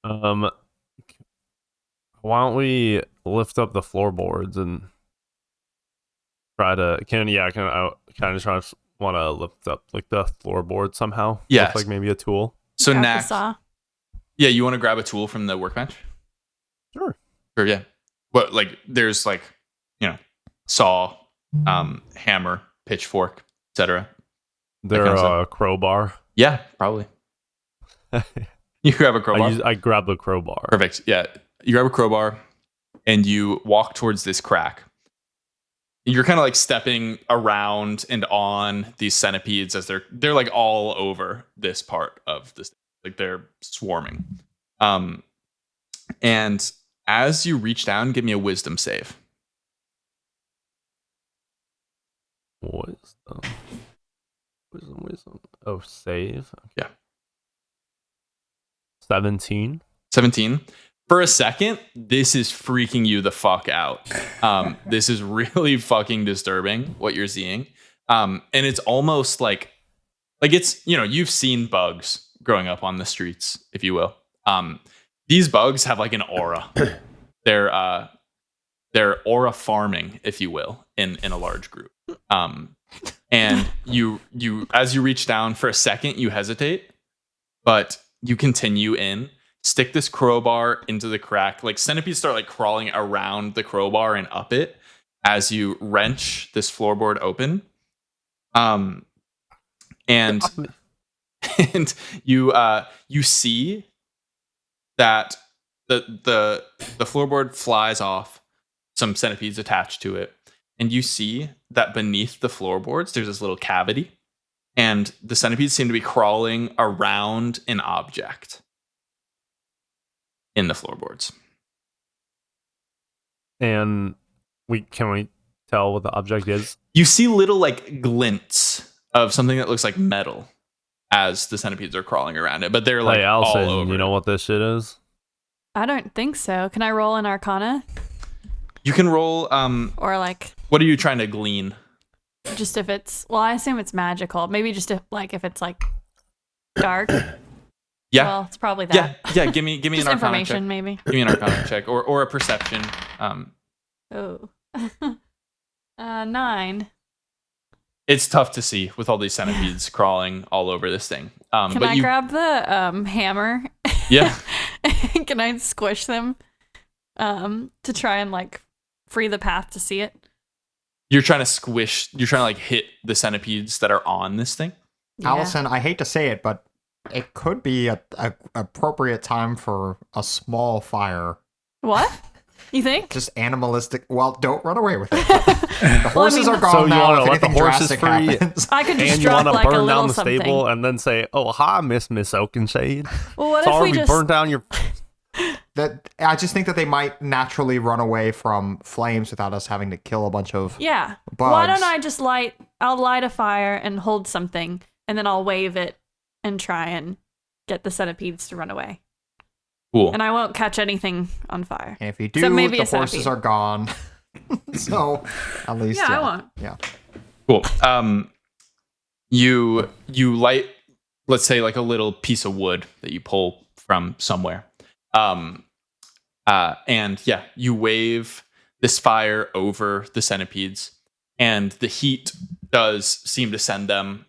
Why don't we lift up the floorboards and try to kind of try to want to lift up like the floorboard somehow. Yes. With, like maybe a tool. So Grab the Knack, saw. yeah, you want to grab a tool from the workbench? Sure. Or yeah. What, like there's like, saw, hammer, pitchfork, etc. They're kind of a crowbar. Yeah, probably. You grab a crowbar. I grab the crowbar. Perfect. Yeah. You grab a crowbar and you walk towards this crack. You're kind of like stepping around and on these centipedes as they're like all over this part of this, like they're swarming. And as you reach down, give me a wisdom save. Wisdom. Oh, save. Yeah. 17. 17. For a second, this is freaking you the fuck out. This is really fucking disturbing what you're seeing. And it's almost like it's, you've seen bugs growing up on the streets, if you will. These bugs have like an aura. They're aura farming, if you will, in a large group. And you as you reach down for a second, you hesitate, but you continue in. Stick this crowbar into the crack. Like centipedes start like crawling around the crowbar and up it as you wrench this floorboard open. And you see that the floorboard flies off, some centipedes attached to it, and you see that beneath the floorboards there's this little cavity, and the centipedes seem to be crawling around an object in the floorboards. And can we tell what the object is? You see little like glints of something that looks like metal as the centipedes are crawling around it, but they're like hey, Allison, all over. you know what this shit is? I don't think so. Can I roll an Arcana? You can roll. Or like, What are you trying to glean? just if it's, well, I assume it's magical. Maybe just if it's like dark. Yeah, Well, it's probably that. yeah. Give me Just an Arcana information, check. maybe. Give me an Arcana check or a perception. Oh. 9. It's tough to see with all these centipedes crawling all over this thing. Can but I grab the hammer? Yeah. Can I squish them to try and like free the path to see it? You're trying to like hit the centipedes that are on this thing. Yeah. Allison, I hate to say it, but it could be a appropriate time for a small fire. What? You think? Just animalistic. Well, don't run away with it. The horses are gone So you now. wanna If let the anything horses drastic free? happens. I could just And you drop want to like a burn little down the something. stable and then say, "Oh, hi, Miss McOakenshade. Well, what Sorry, if we we just burned down your." That I just think that they might naturally run away from flames without us having to kill a bunch of Yeah. bugs. Why don't I just I'll light a fire and hold something, and then I'll wave it and try and get the centipedes to run away. Cool. And I won't catch anything on fire. And if you do, So maybe the a horses centipede. are gone. So at least Yeah, I won't. Yeah. Cool. You light, let's say, like a little piece of wood that you pull from somewhere. And yeah, you wave this fire over the centipedes, and the heat does seem to send them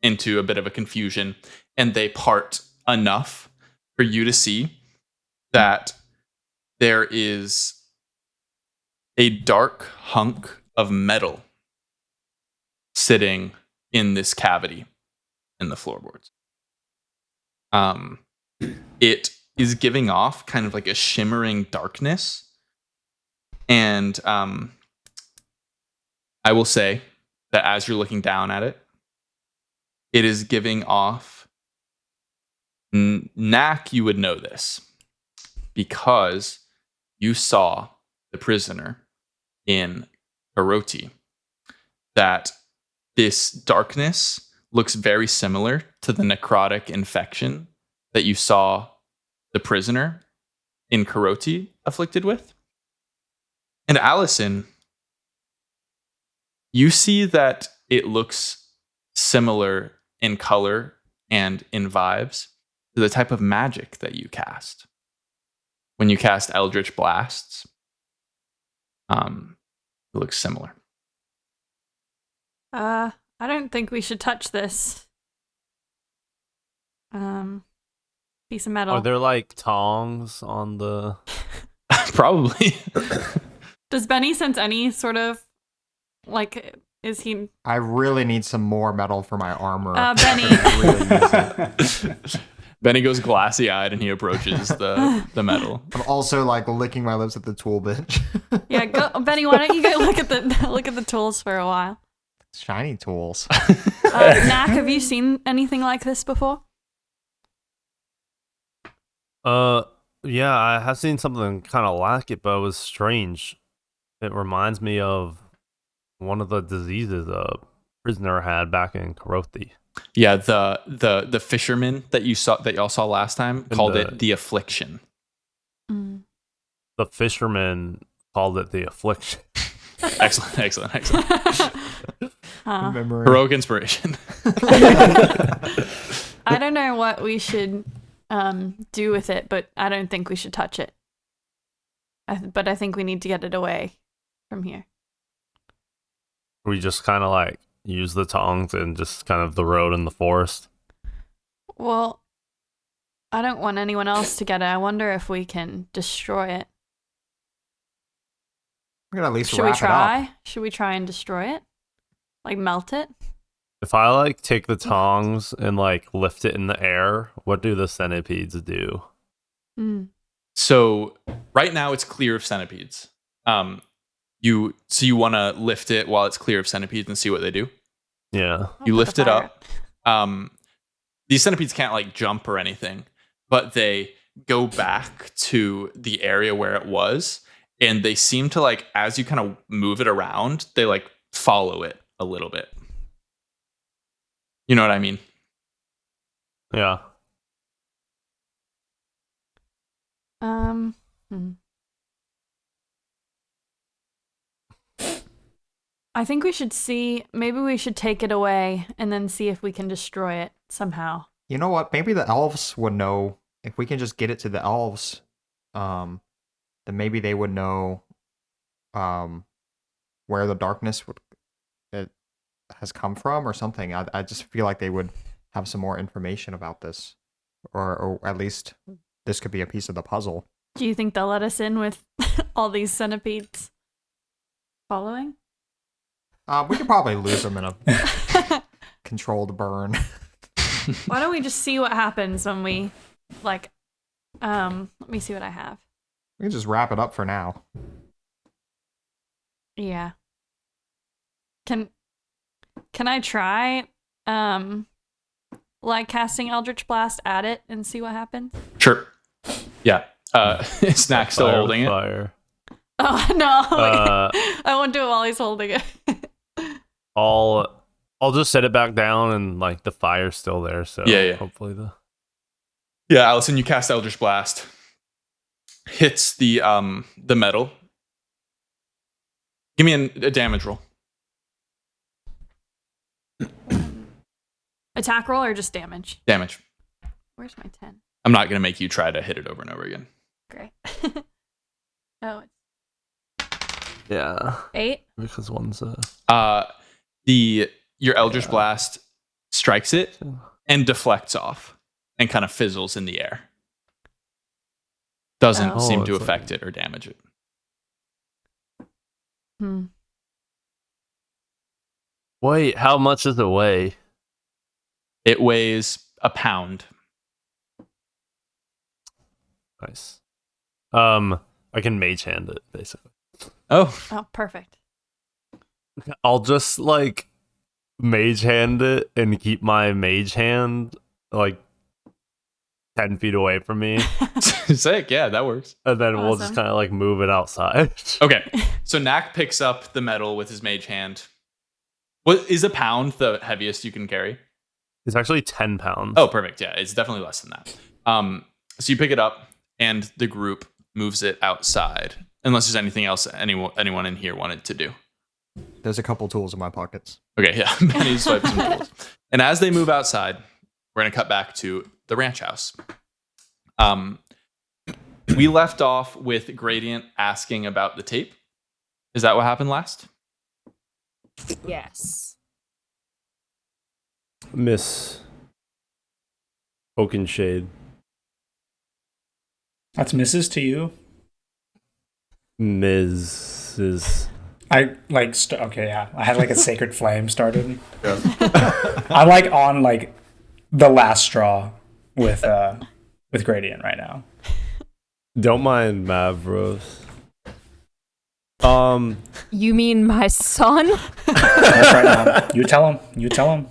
into a bit of a confusion, and they part enough for you to see that there is a dark hunk of metal sitting in this cavity in the floorboards. It is giving off kind of like a shimmering darkness, and I will say that as you're looking down at it, it is giving off. Knack, you would know this because you saw the prisoner in Karoti, that this darkness looks very similar to the necrotic infection that you saw the prisoner in Karoti afflicted with. And Allison, you see that it looks similar in color and in vibes to the type of magic that you cast. When you cast Eldritch Blasts, it looks similar. I don't think we should touch this. Piece of metal. Are there like tongs on the? Probably. Does Benny sense any sort of like? Is he? I really need some more metal for my armor. Benny. Really use it. Benny goes glassy-eyed and he approaches the metal. I'm also like licking my lips at the tool bench. Yeah, go, Benny. Why don't you go look at the tools for a while? Shiny tools. Knack, have you seen anything like this before? Yeah, I have seen something kind of like it, but it was strange. It reminds me of one of the diseases a prisoner had back in Karothi. Yeah, the fisherman that y'all saw last time called it the affliction. Mm. The fisherman called it the affliction. Excellent. Memory. Heroic inspiration. I don't know what we should do with it, but I don't think we should touch it. But I think we need to get it away from here. We just kind of like use the tongs and just kind of the road in the forest. Well, I don't want anyone else to get it. I wonder if we can destroy it. We're gonna at least Should we wrap it up. try? Should we try and destroy it? Like melt it? If I like take the tongs and like lift it in the air, what do the centipedes do? Mm. So right now it's clear of centipedes. You want to lift it while it's clear of centipedes and see what they do. Yeah. You I'll lift put it the up. fire. These centipedes can't like jump or anything, but they go back to the area where it was, and they seem to like, as you kind of move it around, they like follow it a little bit. You know what I mean? Yeah. I think we should see, maybe we should take it away and then see if we can destroy it somehow. You know what? Maybe the elves would know if we can just get it to the elves. Then maybe they would know where the darkness has come from or something. I just feel like they would have some more information about this, or at least this could be a piece of the puzzle. Do you think they'll let us in with all these centipedes following? We could probably lose them in a controlled burn. Why don't we just see what happens when we, like, let me see what I have. We can just wrap it up for now. Yeah. Can I try, like, casting Eldritch Blast at it and see what happens? Sure. Yeah. Is Knack still holding it? Fire. Oh, no. I won't do it while he's holding it. I'll just set it back down and like the fire's still there, so Yeah. hopefully Yeah, Allison, you cast Eldritch Blast. Hits the metal. Give me a damage roll. Attack roll or just damage? Damage. Where's my 10? I'm not gonna make you try to hit it over and over again. Great. Oh, yeah, 8? because one's Your Eldritch Blast strikes it and deflects off and kind of fizzles in the air. Doesn't Oh. seem to it's affect it or damage it. Wait, how much does it weigh? It weighs a pound. Nice. I can mage hand it basically. Oh, Oh, perfect. I'll just like mage hand it and keep my mage hand like 10 feet away from me, sick. Yeah, that works. and then we'll just Awesome. kind of like move it outside. Okay, so Knack picks up the metal with his mage hand. What is a pound the heaviest you can carry? It's actually 10 pounds. Oh, perfect. Yeah, it's definitely less than that. So you pick it up, and the group moves it outside. Unless there's anything else anyone in here wanted to do. There's a couple tools in my pockets. Okay, yeah. Benny swipes some tools. And as they move outside, we're going to cut back to the ranch house. We left off with Gradient asking about the tape. Is that what happened last? Yes. Miss Oakenshade. That's Mrs. to you. Mrs. I like. Okay, yeah. I had like a sacred flame started. I'm like on like the last straw with Gradient right now. Don't mind Mavros. You mean my son? That's right now. You tell him. You tell him.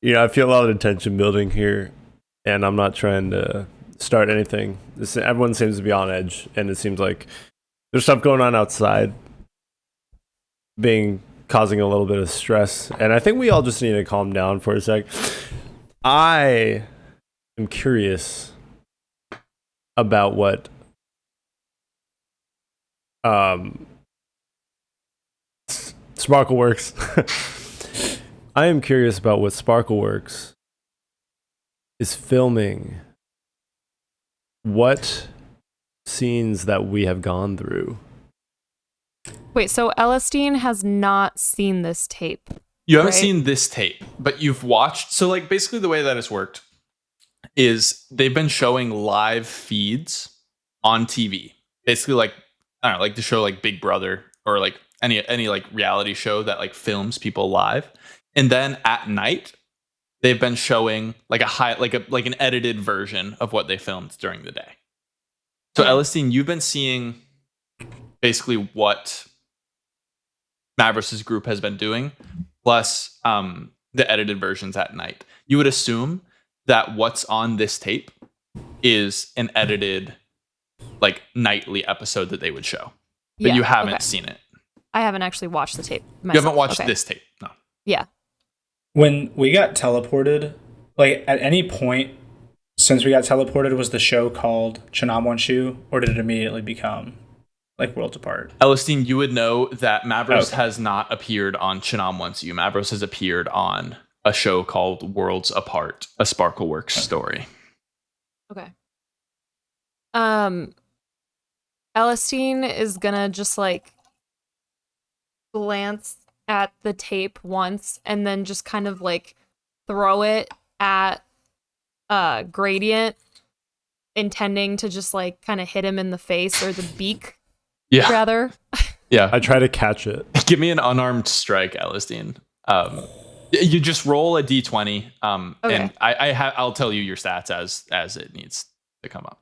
I feel a lot of tension building here, and I'm not trying to start anything. Everyone seems to be on edge, and it seems like there's stuff going on outside causing a little bit of stress, and I think we all just need to calm down for a sec. I am curious about what Sparkleworks. I am curious about what Sparkleworks is filming. What scenes that we have gone through. Wait, so Elistine has not seen this tape. You haven't Right. seen this tape, but you've watched. So, like, basically, the way that it's worked is they've been showing live feeds on TV. Basically, like, I don't know, like the show like Big Brother or like any like reality show that like films people live. And then at night, they've been showing like like an edited version of what they filmed during the day. So, Elistine, you've been seeing basically what Mavros' group has been doing, plus the edited versions at night. You would assume that what's on this tape is an edited, like, nightly episode that they would show. But Yeah, you haven't okay. seen it. I haven't actually watched the tape myself. You haven't watched Okay. this tape. No. Yeah. When we got teleported, like at any point since we got teleported, was the show called Chanamwanshu, or did it immediately become like Worlds Apart? Elistine, you would know that Mavros Okay. has not appeared on Shanam Wants You. Mavros has appeared on a show called Worlds Apart, a Sparkleworks story. Okay. Elistine is gonna just like glance at the tape once and then just kind of like throw it at Gradient, intending to just like kind of hit him in the face or the beak, Yeah. rather. Yeah. I try to catch it. Give me an unarmed strike, Elistine. You just roll a d20, Okay. and I'll tell you your stats as it needs to come up.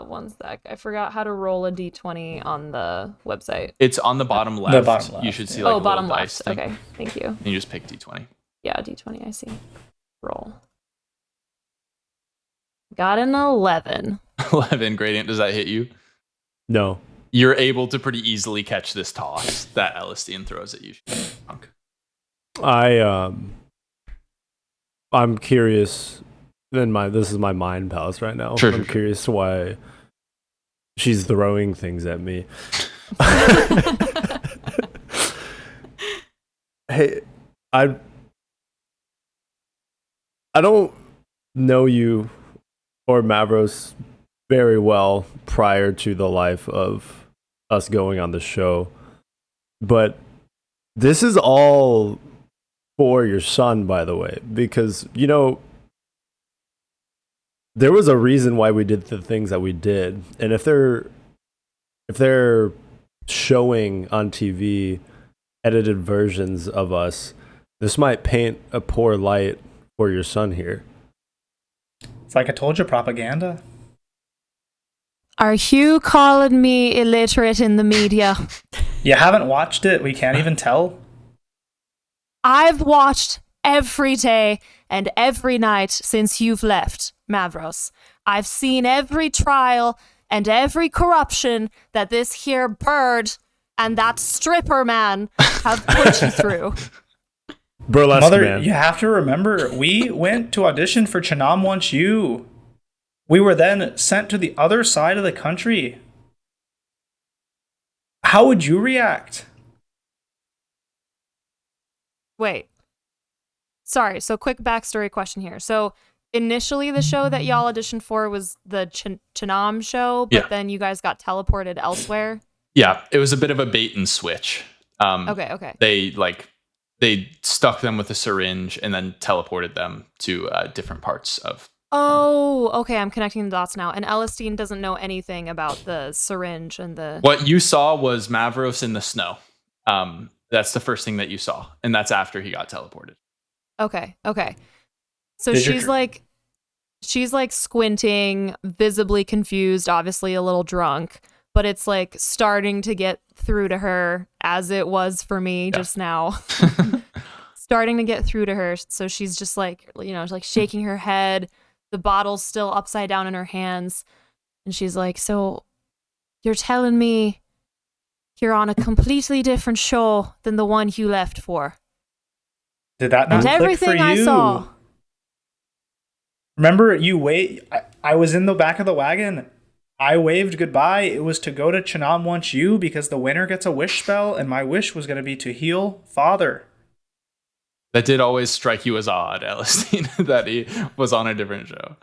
One sec. I forgot how to roll a d20 on the website. It's on the bottom left. bottom left, You should see yeah. like Oh, a bottom little left. dice thing. Okay, thank you. And you just pick d20. Yeah, d20, I see. Roll. Got an 11. 11 Gradient. Does that hit you? No. You're able to pretty easily catch this toss that Elistine throws at you. I'm curious. This is my mind palace right now. Sure, I'm sure. curious why she's throwing things at me. Hey, I don't know you or Mavros very well prior to the life of us going on the show, but this is all for your son, by the way, because there was a reason why we did the things that we did, and if they're showing on TV edited versions of us, this might paint a poor light for your son here. It's like I told you, propaganda. Are you calling me illiterate in the media? You haven't watched it. We can't even tell. I've watched every day and every night since you've left, Mavros. I've seen every trial and every corruption that this here bird and that stripper man have put you through. Burlesque Mother, man. you have to remember, we went to audition for Chanam Wants You. We were then sent to the other side of the country. How would you react? Wait. sorry. So quick backstory question here. So initially the show that y'all auditioned for was the Chanam show, but Yeah. then you guys got teleported elsewhere. Yeah, it was a bit of a bait and switch. Okay. They stuck them with a syringe and then teleported them to different parts of. Oh, okay. I'm connecting the dots now. And Elistine doesn't know anything about the syringe and the. What you saw was Mavros in the snow. That's the first thing that you saw, and that's after he got teleported. Okay. So Did she's like squinting, visibly confused, obviously a little drunk, but it's like starting to get through to her as it was for me just now. Starting to get through to her. So she's just like, like shaking her head. The bottle's still upside down in her hands. And she's like, so you're telling me you're on a completely different show than the one you left for? Did that not And click everything for I you? saw. Remember, I was in the back of the wagon. I waved goodbye. It was to go to Chanam Wants You because the winner gets a wish spell, and my wish was going to be to heal Father. That did always strike you as odd, Allison, that he was on a different show.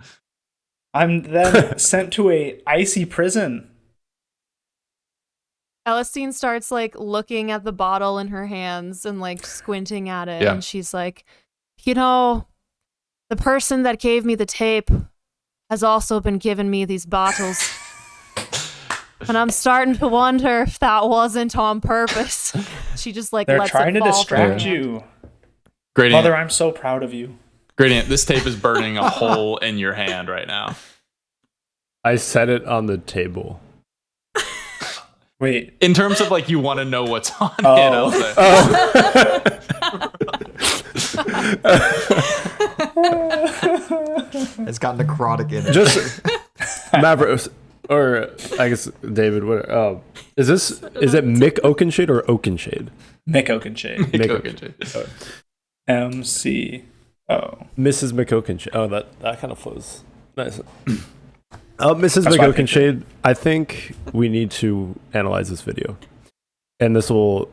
I'm then sent to a icy prison. Elistine starts like looking at the bottle in her hands and like squinting at it. Yeah. And she's like, the person that gave me the tape has also been giving me these bottles. And I'm starting to wonder if that wasn't on purpose. She just like They're lets trying it to fall from her distract hand. you. Gradient, Father, I'm so proud of you. Gradient, this tape is burning a hole in your hand right now. I set it on the table. Wait. In terms of like you want to know what's on it, Oh. It's got necrotic in it. Just Mavros, or I guess David. What? Is it McOakenshade or Oakenshade? McOakenshade. McOakenshade. MCO. Mrs. McOakenshade. Oh, that kind of flows. Nice. Mrs. That's what I picked. McOakenshade, I think we need to analyze this video, and this will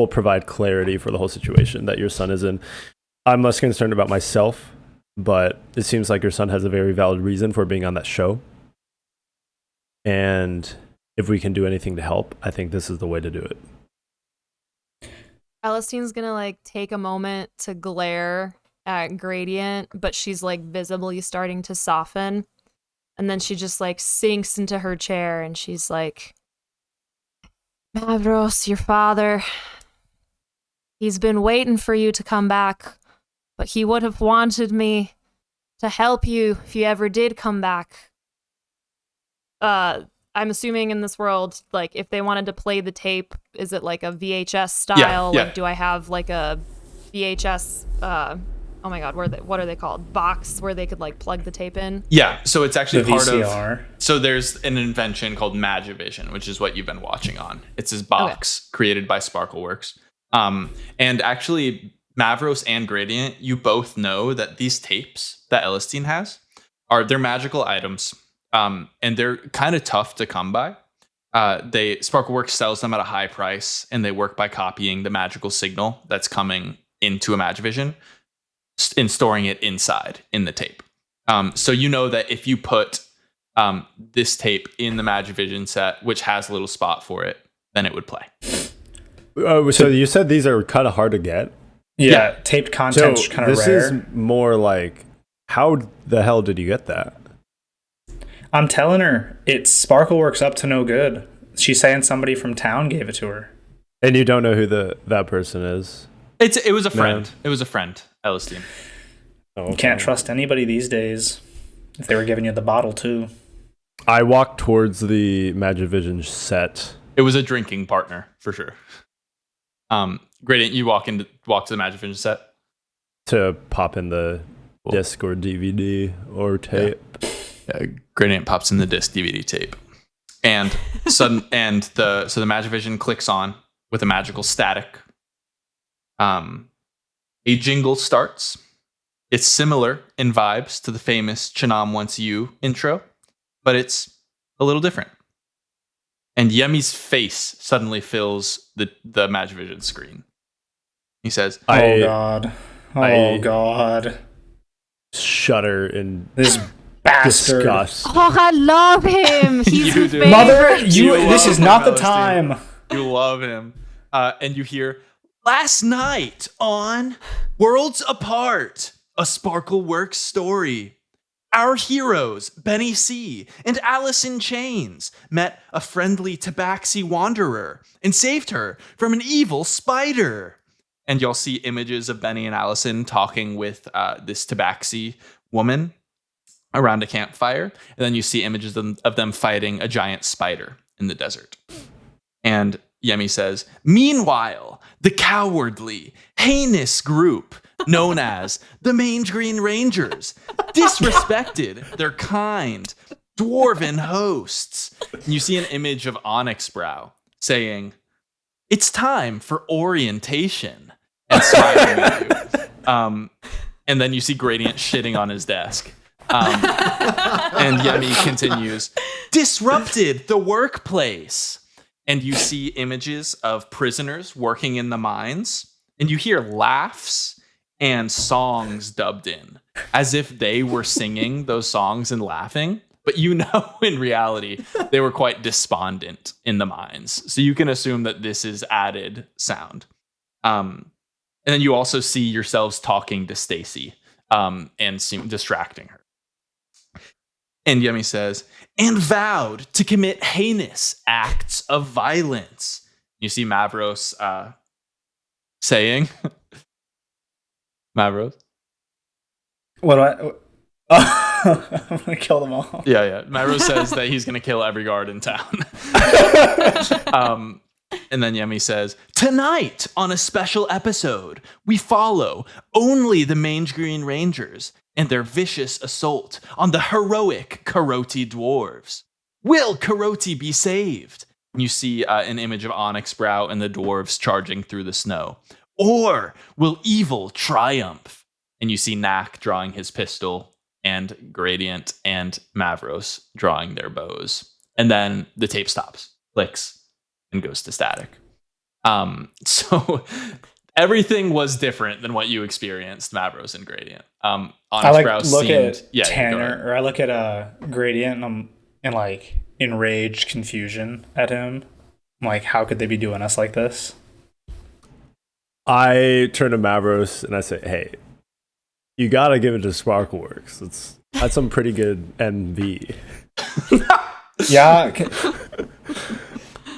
provide clarity for the whole situation that your son is in. I'm less concerned about myself, but it seems like your son has a very valid reason for being on that show. And if we can do anything to help, I think this is the way to do it. Elistine's gonna like take a moment to glare at Gradient, but she's like visibly starting to soften. And then she just like sinks into her chair and she's like, Mavros, your father, he's been waiting for you to come back, but he would have wanted me to help you if you ever did come back. I'm assuming in this world, like if they wanted to play the tape, is it like a VHS style? Yeah. Like, do I have like a VHS, oh my god, what are they called? Box where they could like plug the tape in? Yeah, so it's actually The part VCR. of. So there's an invention called Magivision, which is what you've been watching on. It's this box created by Sparkleworks. And actually, Mavros and Gradient, you both know that these tapes that Elistine has they're magical items, and they're kind of tough to come by. Sparkleworks sells them at a high price, and they work by copying the magical signal that's coming into a Magivision and storing it inside in the tape. So you know that if you put this tape in the Magivision set, which has a little spot for it, then it would play. So you said these are kind of hard to get. Yeah, taped content's kind of this rare. is more like, how the hell did you get that? I'm telling her, it's Sparkleworks up to no good. She's saying somebody from town gave it to her. And you don't know who that person is? It was a friend. No. It was a friend, Elistine. Oh, You can't trust anybody these days. If they were giving you the bottle too. I walked towards the Magivision set. It was a drinking partner for sure. Gradient, you walk to the Magivision set. To pop in the disc or DVD or tape. Yeah, Gradient pops in the disc DVD tape, and the Magivision clicks on with a magical static. A jingle starts. It's similar in vibes to the famous Chanam Wants You intro, but it's a little different. And Yemi's face suddenly fills the Magivision screen. He says, Oh God. Oh God. Shudder in This bastard. disgust. Oh, I love him. He's You my do. favorite. Mother, You this love is not the Melody. time. You love him. And you hear, last night on Worlds Apart, a Sparkle Works story. Our heroes, Benny C. and Allison Chains, met a friendly Tabaxi wanderer and saved her from an evil spider. And you'll see images of Benny and Allison talking with this Tabaxi woman around a campfire. And then you see images of them fighting a giant spider in the desert. And Yemi says, meanwhile, the cowardly, heinous group known as the Mange Green Rangers disrespected their kind, dwarven hosts. And you see an image of Onyx Brow saying, it's time for orientation, and smiling at you. And then you see Gradient shitting on his desk. And Yemi continues, disrupted the workplace. And you see images of prisoners working in the mines, and you hear laughs and songs dubbed in, as if they were singing those songs and laughing. But you know, in reality, they were quite despondent in the mines. So you can assume that this is added sound. And then you also see yourselves talking to Stacy and distracting her. And Yemi says, and vowed to commit heinous acts of violence. You see Mavros saying, Mavros? What do I? Oh, I'm gonna kill them all. Yeah. Mavros says that he's going to kill every guard in town. And then Yemi says, tonight on a special episode, we follow only the Mange Green Rangers and their vicious assault on the heroic Karoti dwarves. Will Karoti be saved? And you see an image of Onyx Brow and the dwarves charging through the snow. Or will evil triumph? And you see Knack drawing his pistol, and Gradient and Mavros drawing their bows. And then the tape stops, clicks, and goes to static. So everything was different than what you experienced, Mavros and Gradient. I look seemed, at Tanner, or I look at Gradient, and I'm in like enraged confusion at him. I'm like, how could they be doing us like this? I turn to Mavros and I say, hey, you gotta give it to Sparkleworks. That's some pretty good MV. Yeah.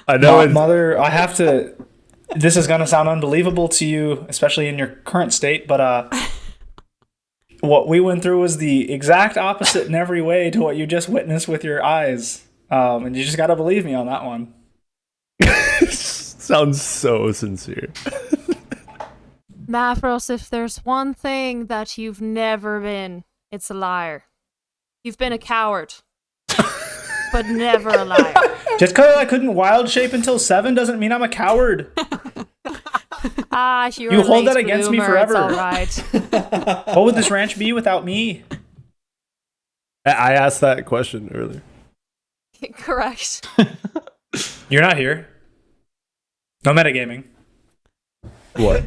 I know Mother, I have to. This is gonna sound unbelievable to you, especially in your current state, but what we went through was the exact opposite in every way to what you just witnessed with your eyes. And you just gotta believe me on that one. sounds so sincere. Mavros, if there's one thing that you've never been, it's a liar. You've been a coward, but never a liar. Just because I couldn't wild shape until 7 doesn't mean I'm a coward. You're You a hold that late against me bloomer, it's forever. all right. What would this ranch be without me? I asked that question earlier. Correct. You're not here. No metagaming. What?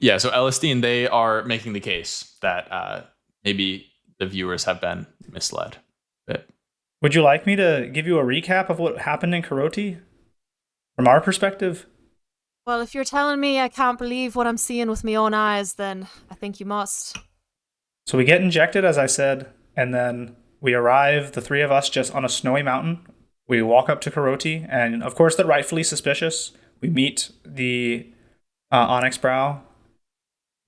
Yeah, so Elistine, they are making the case that maybe the viewers have been misled. But Would you like me to give you a recap of what happened in Karoti? From our perspective? Well, if you're telling me I can't believe what I'm seeing with my own eyes, then I think you must. So we get injected, as I said, and then we arrive, the three of us, just on a snowy mountain. We walk up to Karoti, and of course they're rightfully suspicious. We meet the Onyx Brow.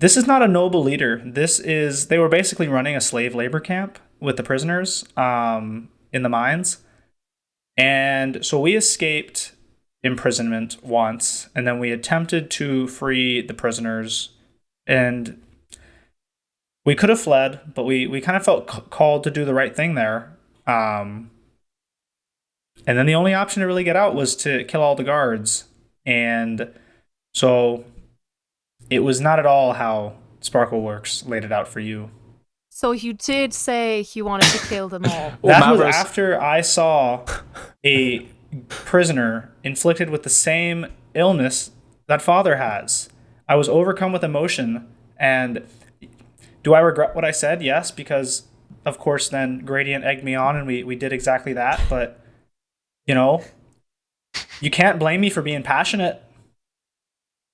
This is not a noble leader. They were basically running a slave labor camp with the prisoners in the mines. And so we escaped imprisonment once, and then we attempted to free the prisoners. And we could have fled, but we kind of felt called to do the right thing there. And then the only option to really get out was to kill all the guards. And so it was not at all how Sparkleworks laid it out for you. So you did say you wanted to kill them all. That was Mavros- after I saw a prisoner inflicted with the same illness that Father has. I was overcome with emotion. And do I regret what I said? Yes, because of course then Gradient egged me on and we did exactly that. But, you know, you can't blame me for being passionate.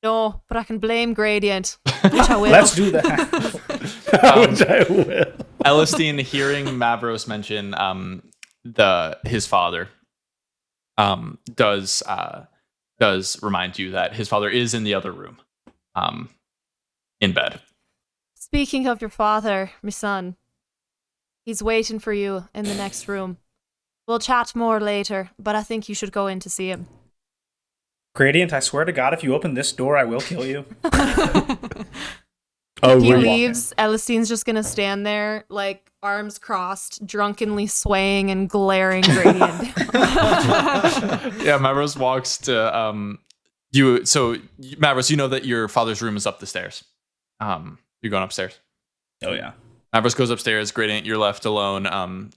No, but I can blame Gradient, which I will. Let's do that. Which I will. Elistine, hearing Mavros mention his father, does remind you that his father is in the other room, in bed. Speaking of your father, my son, he's waiting for you in the next room. We'll chat more later, but I think you should go in to see him. Gradient, I swear to God, if you open this door, I will kill you. He leaves. Elistine's just gonna stand there, like arms crossed, drunkenly swaying and glaring Gradient. Yeah, Mavros walks to you. So Mavros, you know that your father's room is up the stairs. You're going upstairs. Oh yeah. Mavros goes upstairs. Gradient, you're left alone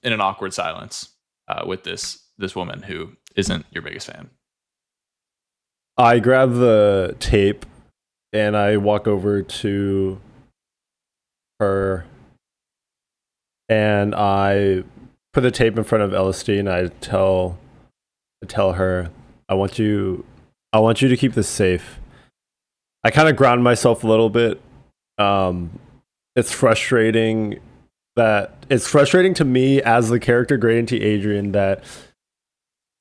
in an awkward silence with this woman who isn't your biggest fan. I grab the tape and I walk over to her and I put the tape in front of Elistine. I tell her, I want you to keep this safe. I kind of ground myself a little bit. It's frustrating to me as the character Gradient T. Adrian that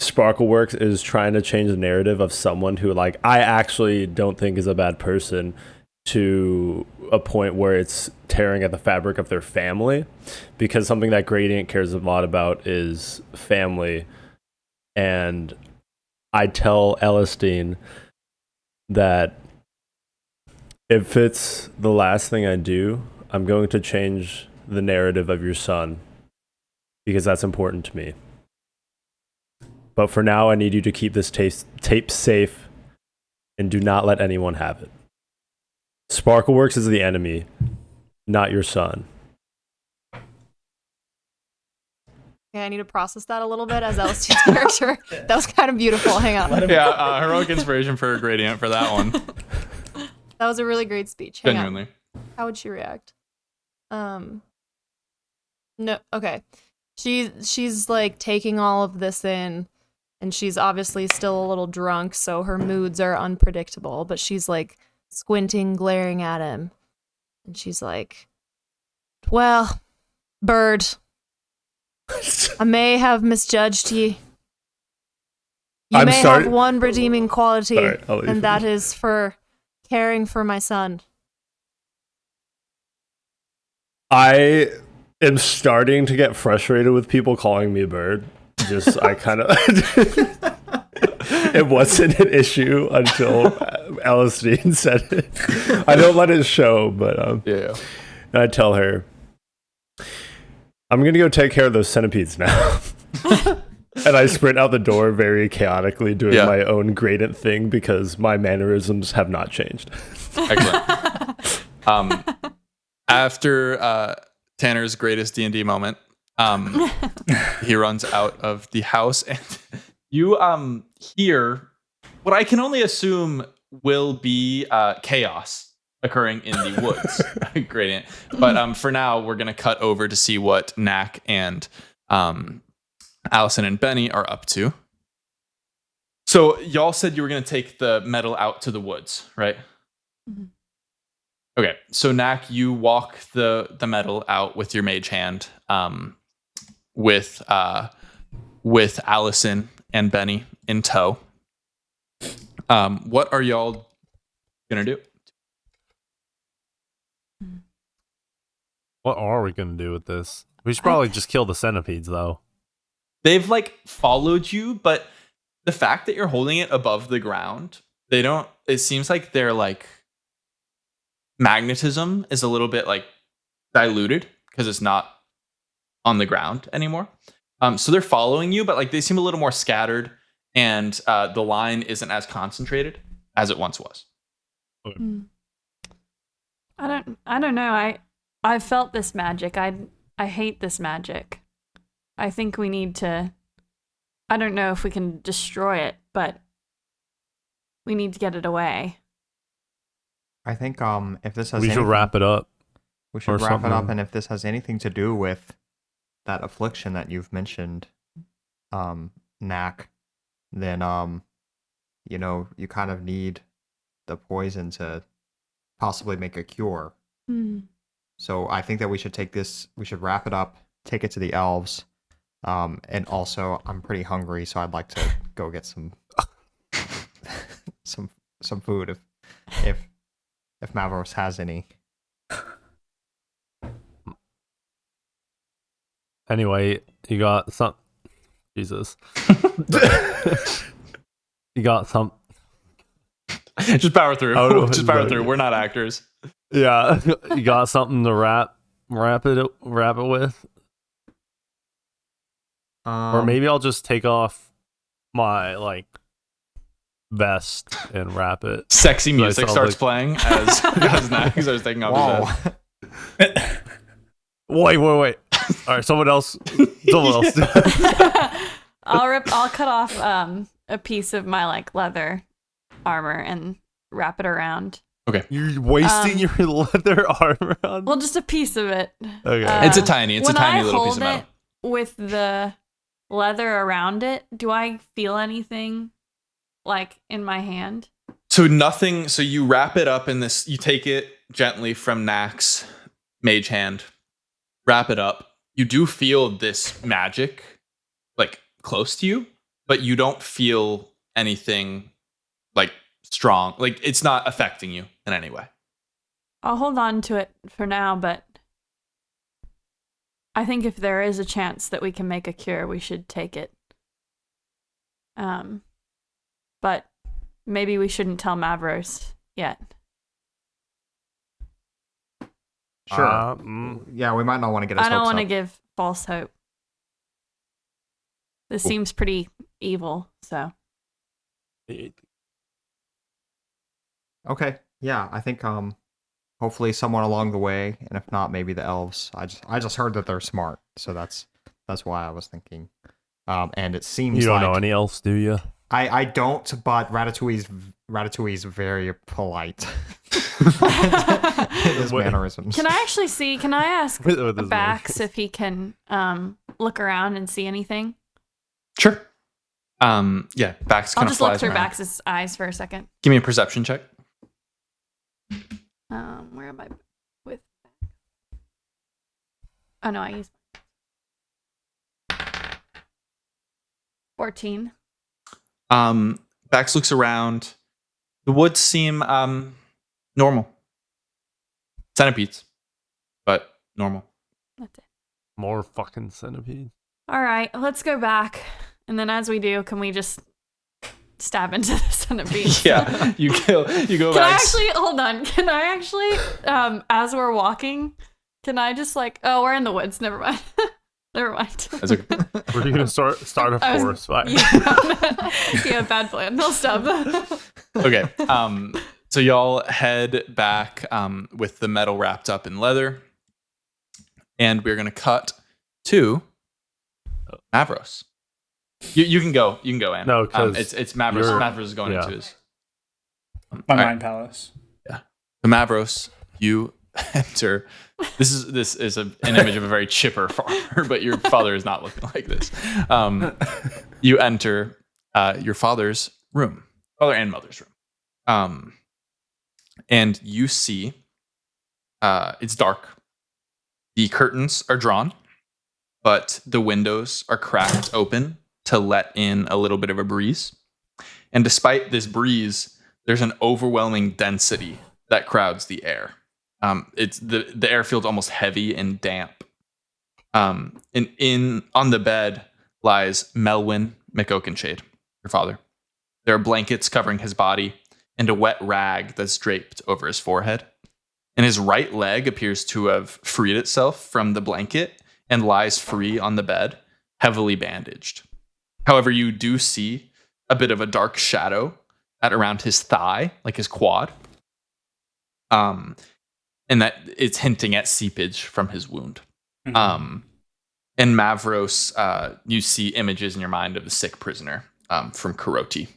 Sparkleworks is trying to change the narrative of someone who, like, I actually don't think is a bad person to a point where it's tearing at the fabric of their family, because something that Gradient cares a lot about is family. And I tell Elistine that if it's the last thing I do, I'm going to change the narrative of your son because that's important to me. But for now, I need you to keep this tape safe and do not let anyone have it. Sparkleworks is the enemy, not your son. Okay, I need to process that a little bit as Elistine's character. That was kind of beautiful. Hang on. Yeah, heroic inspiration for Gradient for that one. That was a really great speech. Hang Genuinely. on. How would she react? No, okay. She's like taking all of this in, and she's obviously still a little drunk, so her moods are unpredictable, but she's like squinting, glaring at him. And she's like, well, Bird, I may have misjudged you. You may have one redeeming quality, and that is for caring for my son. I am starting to get frustrated with people calling me Bird. I kind of... It wasn't an issue until Elistine said it. I don't let it show, but yeah. And I tell her, I'm going to go take care of those centipedes now. And I sprint out the door very chaotically, doing my own Gradient thing because my mannerisms have not changed. Excellent. After Tanner's greatest D&D moment, he runs out of the house, and you hear what I can only assume will be chaos occurring in the woods. Gradient. But for now, we're going to cut over to see what Knack and Allison and Benny are up to. So y'all said you were going to take the metal out to the woods, right? Mm-hmm. Okay, so Knack, you walk the metal out with your mage hand, with Allison and Benny in tow. What are y'all gonna do? What are we gonna do with this? We should probably just kill the centipedes, though. They've followed you, but the fact that you're holding it above the ground, they don't. It seems like they're magnetism is a little bit diluted because it's not on the ground anymore. So they're following you, but they seem a little more scattered, and the line isn't as concentrated as it once was. I don't know. I felt this magic. I hate this magic. I think we need to. I don't know if we can destroy it, but we need to get it away. I think if this has We should anything- wrap it up. We should or wrap it up, something. and if this has anything to do with that affliction that you've mentioned, Knack, then you kind of need the poison to possibly make a cure. So I think that we should wrap it up, take it to the elves, and also I'm pretty hungry, so I'd like to go get some some food if Mavros has any. Anyway, you got some. Jesus. You got some. Just power through. Oh, Just power through. We're not actors. Yeah, you got something to wrap it with, or maybe I'll just take off my vest and wrap it. Sexy So I music sound starts like- playing as Knack starts taking off his vest. Wow. Wait. All right, someone else. I'll cut off a piece of my leather armor and wrap it around. You're wasting your leather armor on. Well, just a piece of it. Okay. It's a tiny little piece of When I metal. hold it with the leather around it, do I feel anything in my hand? So nothing. So you wrap it up in this. You take it gently from Knack's mage hand. Wrap it up. You do feel this magic, close to you, but you don't feel anything strong. It's not affecting you in any way. I'll hold on to it for now, but I think if there is a chance that we can make a cure, we should take it. But maybe we shouldn't tell Mavros yet. Sure. Yeah, we might not want to get us I don't hopes want to up. give false hope. This seems pretty evil, so. Okay. Yeah, I think hopefully someone along the way, and if not, maybe the elves. I just heard that they're smart, so that's why I was thinking. And it seems You don't like know any else, do you? I don't, but Ratatouille's very polite. His mannerisms. Can I ask With his Bax if he can look around and see anything? Sure. Yeah, Bax I'll kind of just look flies through around. Bax's eyes for a second. Give me a perception check. Where am I with? Oh no, I used 14. Bax looks around. The woods seem normal. Centipedes, but normal. That's it. More fucking centipede. All right, let's go back. And then as we do, can we just stab into the centipede? Yeah, you go Can back. I actually hold on? Can I actually, as we're walking, can I just oh, we're in the woods. Never mind. Never mind. That's okay. We're gonna start a I was- forest fire. Yeah, bad plan. No, stop. Okay. So y'all head back with the metal wrapped up in leather, and we're gonna cut to Mavros. You can go. You can go, Anne. No, 'cause it's Mavros. you're- Mavros is going yeah. into his. My All right. mind palace. The Mavros, you enter. This is an image of a very chipper farmer, but your father is not looking like this. You enter your father's room, father and mother's room, and you see it's dark. The curtains are drawn, but the windows are cracked open to let in a little bit of a breeze. And despite this breeze, there's an overwhelming density that crowds the air. It's the air feels almost heavy and damp. And on the bed lies Melwyn McOakenshade, your father. There are blankets covering his body and a wet rag that's draped over his forehead. And his right leg appears to have freed itself from the blanket and lies free on the bed, heavily bandaged. However, you do see a bit of a dark shadow at around his thigh, like his quad. And that it's hinting at seepage from his wound. Mhm. In Mavros, you see images in your mind of the sick prisoner from Karoti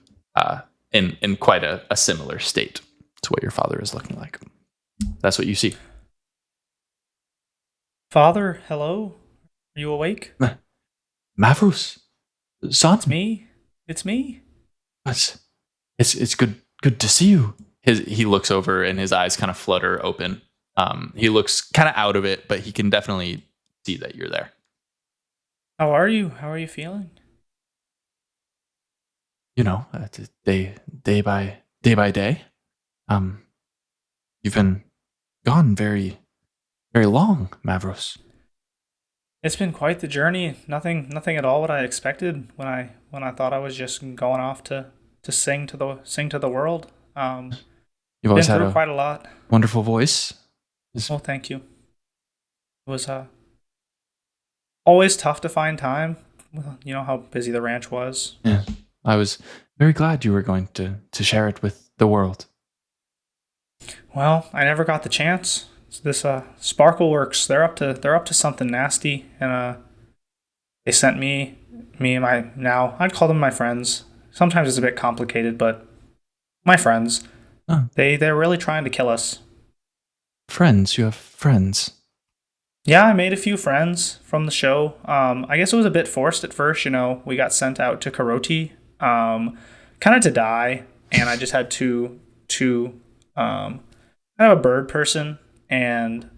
in quite a similar state. to what your father is looking like. That's what you see. Father, hello? Are you awake? Mavros, son, It's me. It's me. it's good to see you. He looks over and his eyes kind of flutter open. He looks kind of out of it, but he can definitely see that you're there. How are you? How are you feeling? You know, day by day. You've been gone very, very long, Mavros. It's been quite the journey. Nothing at all what I expected when I thought I was just going off to sing to the world. You've always been had through a quite a lot. wonderful voice. Oh, thank you. It was always tough to find time. You know how busy the ranch was. Yeah, I was very glad you were going to share it with the world. Well, I never got the chance. This Sparkle Works, they're up to something nasty, and they sent me and my, now I'd call them my friends. Sometimes it's a bit complicated, but my friends. Oh. They're really trying to kill us. Friends, you have friends. Yeah, I made a few friends from the show. I guess it was a bit forced at first. You know, we got sent out to Karoti, kind of to die, and I just had two kind of a bird person and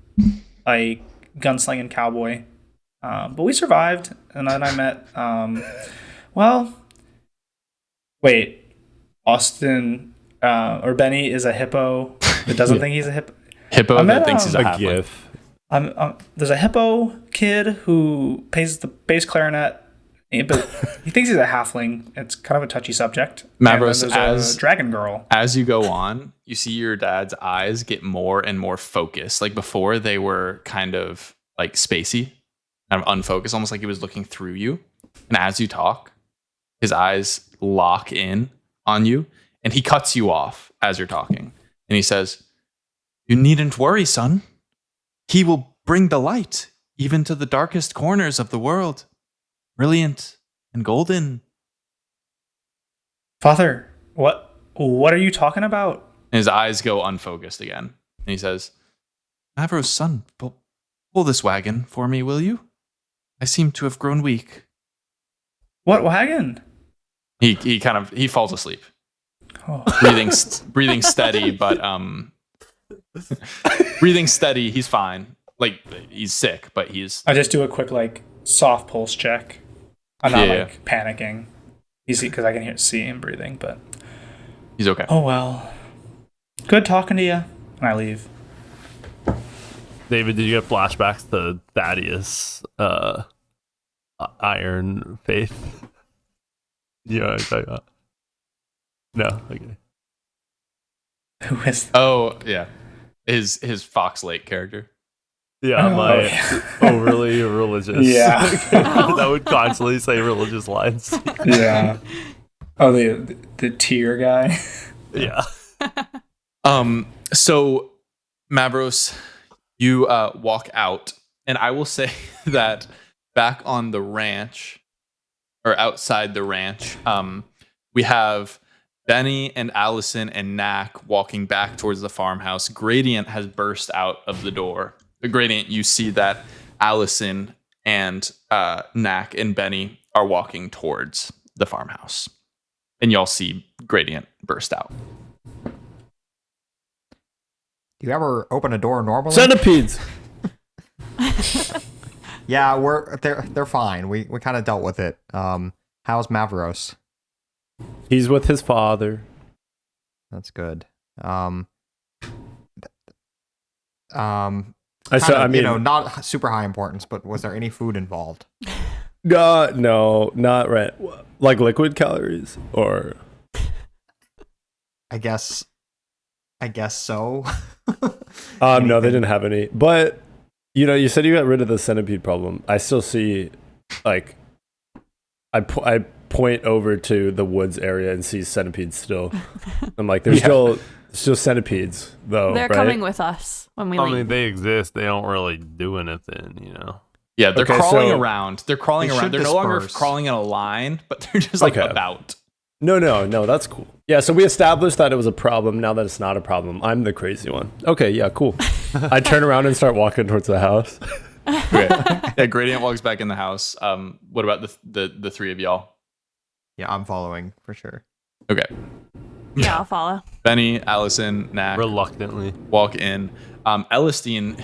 a gunslinging cowboy. But we survived, and then I met. Austin or Benny is a hippo that doesn't think he's a hippo. Hippo that thinks he's a A halfling. gif. There's a hippo kid who plays the bass clarinet, but he thinks he's a halfling. It's kind of a touchy subject. Mavros, and then there's a dragon girl. As you go on, you see your dad's eyes get more and more focused. Like before, they were kind of like spacey, kind of unfocused, almost like he was looking through you. And as you talk, his eyes lock in on you, and he cuts you off as you're talking. And he says, "You needn't worry, son. He will bring the light even to the darkest corners of the world. Brilliant and golden." Father, what are you talking about? And his eyes go unfocused again. And he says, "Mavros, son, pull this wagon for me, will you? I seem to have grown weak." What wagon? He falls asleep. Oh. breathing steady, but breathing steady. He's fine. Like he's sick, but he's. I just do a quick like soft pulse check. I'm not Yeah. like panicking. Easy because I can see him breathing, but He's okay. oh well. Good talking to you. And I leave. David, did you get flashbacks to Thaddeus, Iron Faith? You know what I'm talking about? No, okay. Who is that? Oh yeah, his Fox Lake character. Yeah, Oh, my yeah. overly religious. Yeah. That would constantly say religious lines. Yeah. Oh, the tier guy. Yeah. So Mavros, you walk out, and I will say that back on the ranch, or outside the ranch, we have Benny and Allison and Knack walking back towards the farmhouse. Gradient has burst out of the door. The Gradient, you see that Allison and Knack and Benny are walking towards the farmhouse. And y'all see Gradient burst out. Do you ever open a door normally? Centipedes. Yeah, they're fine. We kind of dealt with it. How's Mavros? He's with his father. That's good. I mean, not super high importance, but was there any food involved? no, not right. Like liquid calories or. I guess so. No, they didn't have any. But you said you got rid of the centipede problem. I still see, like, I point over to the woods area and see centipedes still. I'm like, there's still centipedes though. They're right? coming with us when we I leave. mean, they exist. They don't really do anything, you know. Yeah, they're Okay, crawling so around. They're crawling they around. should They're no longer disperse. crawling in a line, but they're just like Okay. about. No, that's cool. Yeah, so we established that it was a problem. Now that it's not a problem, I'm the crazy one. Okay, yeah, cool. I turn around and start walking towards the house. Okay. Yeah, Gradient walks back in the house. What about the three of y'all? Yeah, I'm following for sure. Okay. Yeah, I'll follow. Benny, Allison, Knack Reluctantly. walk in. Elistine,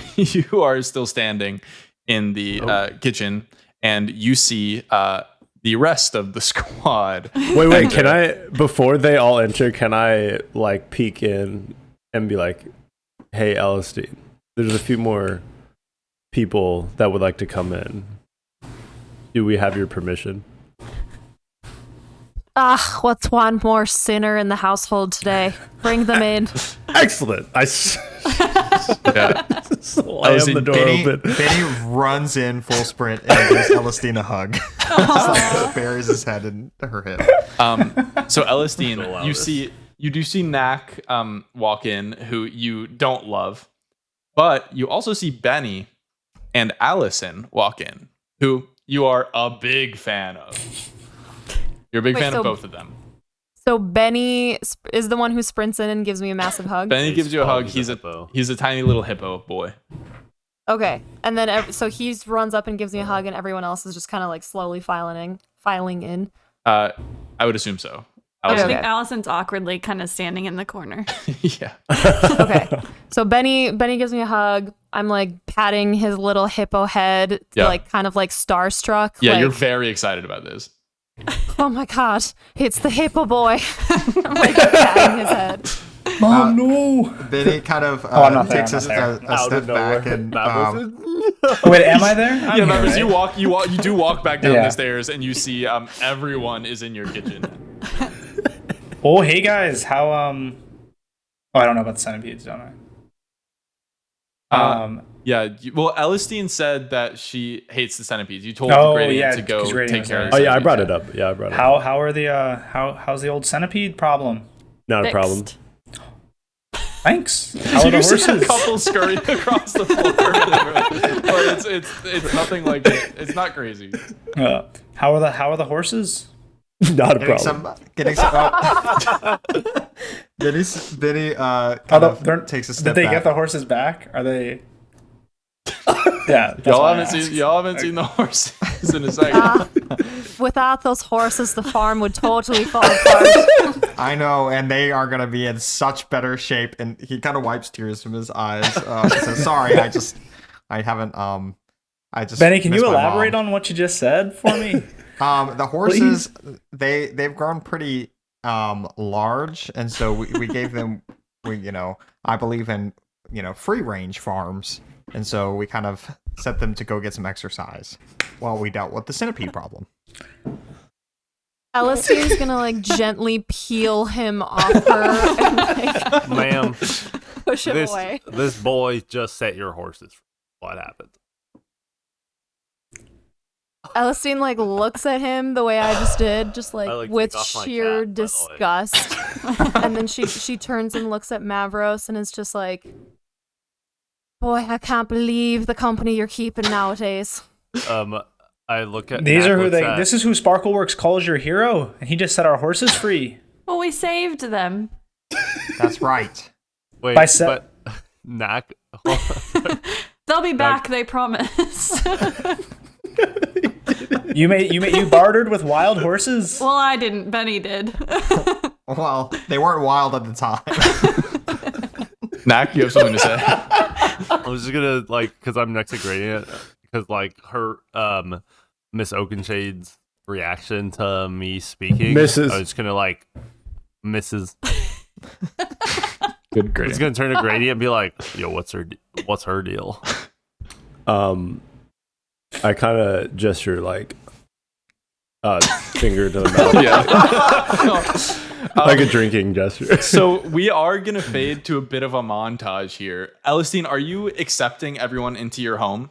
you are still standing in the kitchen, and you see the rest of the squad. Wait, can I, before they all enter, can I like peek in and be like, hey, Elistine, there's a few more people that would like to come in. Do we have your permission? Ah, what's one more sinner in the household today? Bring them in. Excellent. I Yeah. slam the door open. Benny runs in full sprint and gives Elistine a hug. Like, buries his head in her hip. So Elistine, you do see Knack walk in, who you don't love, but you also see Benny and Allison walk in, who you are a big fan of. You're a big fan of both of them. So Benny is the one who sprints in and gives me a massive hug. Benny gives you a hug. He's He's a tiny little hippo boy. Okay, and then so he runs up and gives me a hug, and everyone else is just kind of like slowly filing in. I would assume so. I Allison. think Allison's awkwardly kind of standing in the corner. Yeah. Okay, so Benny gives me a hug. I'm like patting his little hippo head, like kind of like starstruck. Yeah, like, you're very excited about this. oh my god, it's the hippo boy. I'm like patting his head. Oh no! Benny kind of I'm not there, takes I'm a not step back and Wait, am I there? I'm Yeah, here, Mavros, right? you do walk back down Yeah. the stairs, and you see everyone is in your kitchen. Oh, hey guys, how Oh, I don't know about the centipedes, don't I? Yeah, well, Elistine said that she hates the centipedes. You told Oh, Gradient yeah, to go 'cause Gradient take was care of there. the Oh yeah, I brought centipedes. it up. Yeah, I brought it up. How are the how's the old centipede problem? Not a Fixed. problem. Thanks. How are the You see a horses? couple scurrying across the floor, but it's nothing like it's not crazy. How are the horses? Not a getting problem. Benny They're- takes a Did step they back. get the horses back? Are they? Yeah, that's Y'all why I haven't asked. seen the horses in a second. Without those horses, the farm would totally fall apart. I know, and they are going to be in such better shape. And he kind of wipes tears from his eyes. So sorry, I just Benny, can missed you my elaborate mom. on what you just said for me? The horses they've grown pretty large, and so we gave them I believe in free range farms, and so we kind of set them to go get some exercise while we dealt with the centipede problem. Ellistine's gonna like gently peel him off her and like Ma'am, push him away. this boy just set your horses. What happened? Elistine like looks at him the way I just did, just like, like with take off my sheer cap, by the way. disgust. And then she turns and looks at Mavros and is just like, boy, I can't believe the company you're keeping nowadays. I look at These Knack are who looks they. at- This is who Sparkleworks calls your hero, and he just set our horses free. Well, we saved them. That's right. Wait, by se- but Knack. They'll be back, they promise. You bartered with wild horses. Well, I didn't. Benny did. Well, they weren't wild at the time. Knack, you have something to say? I was just gonna because I'm next to Gradient, because her Miss Oakenshade's reaction to me speaking. Mrs. I was just gonna Mrs. Good I was Gradient. gonna turn to Gradient and be like, "Yo, what's her deal?" I kind of gesture like finger to the mouth, Yeah. like a drinking gesture. So we are gonna fade to a bit of a montage here. Elistine, are you accepting everyone into your home?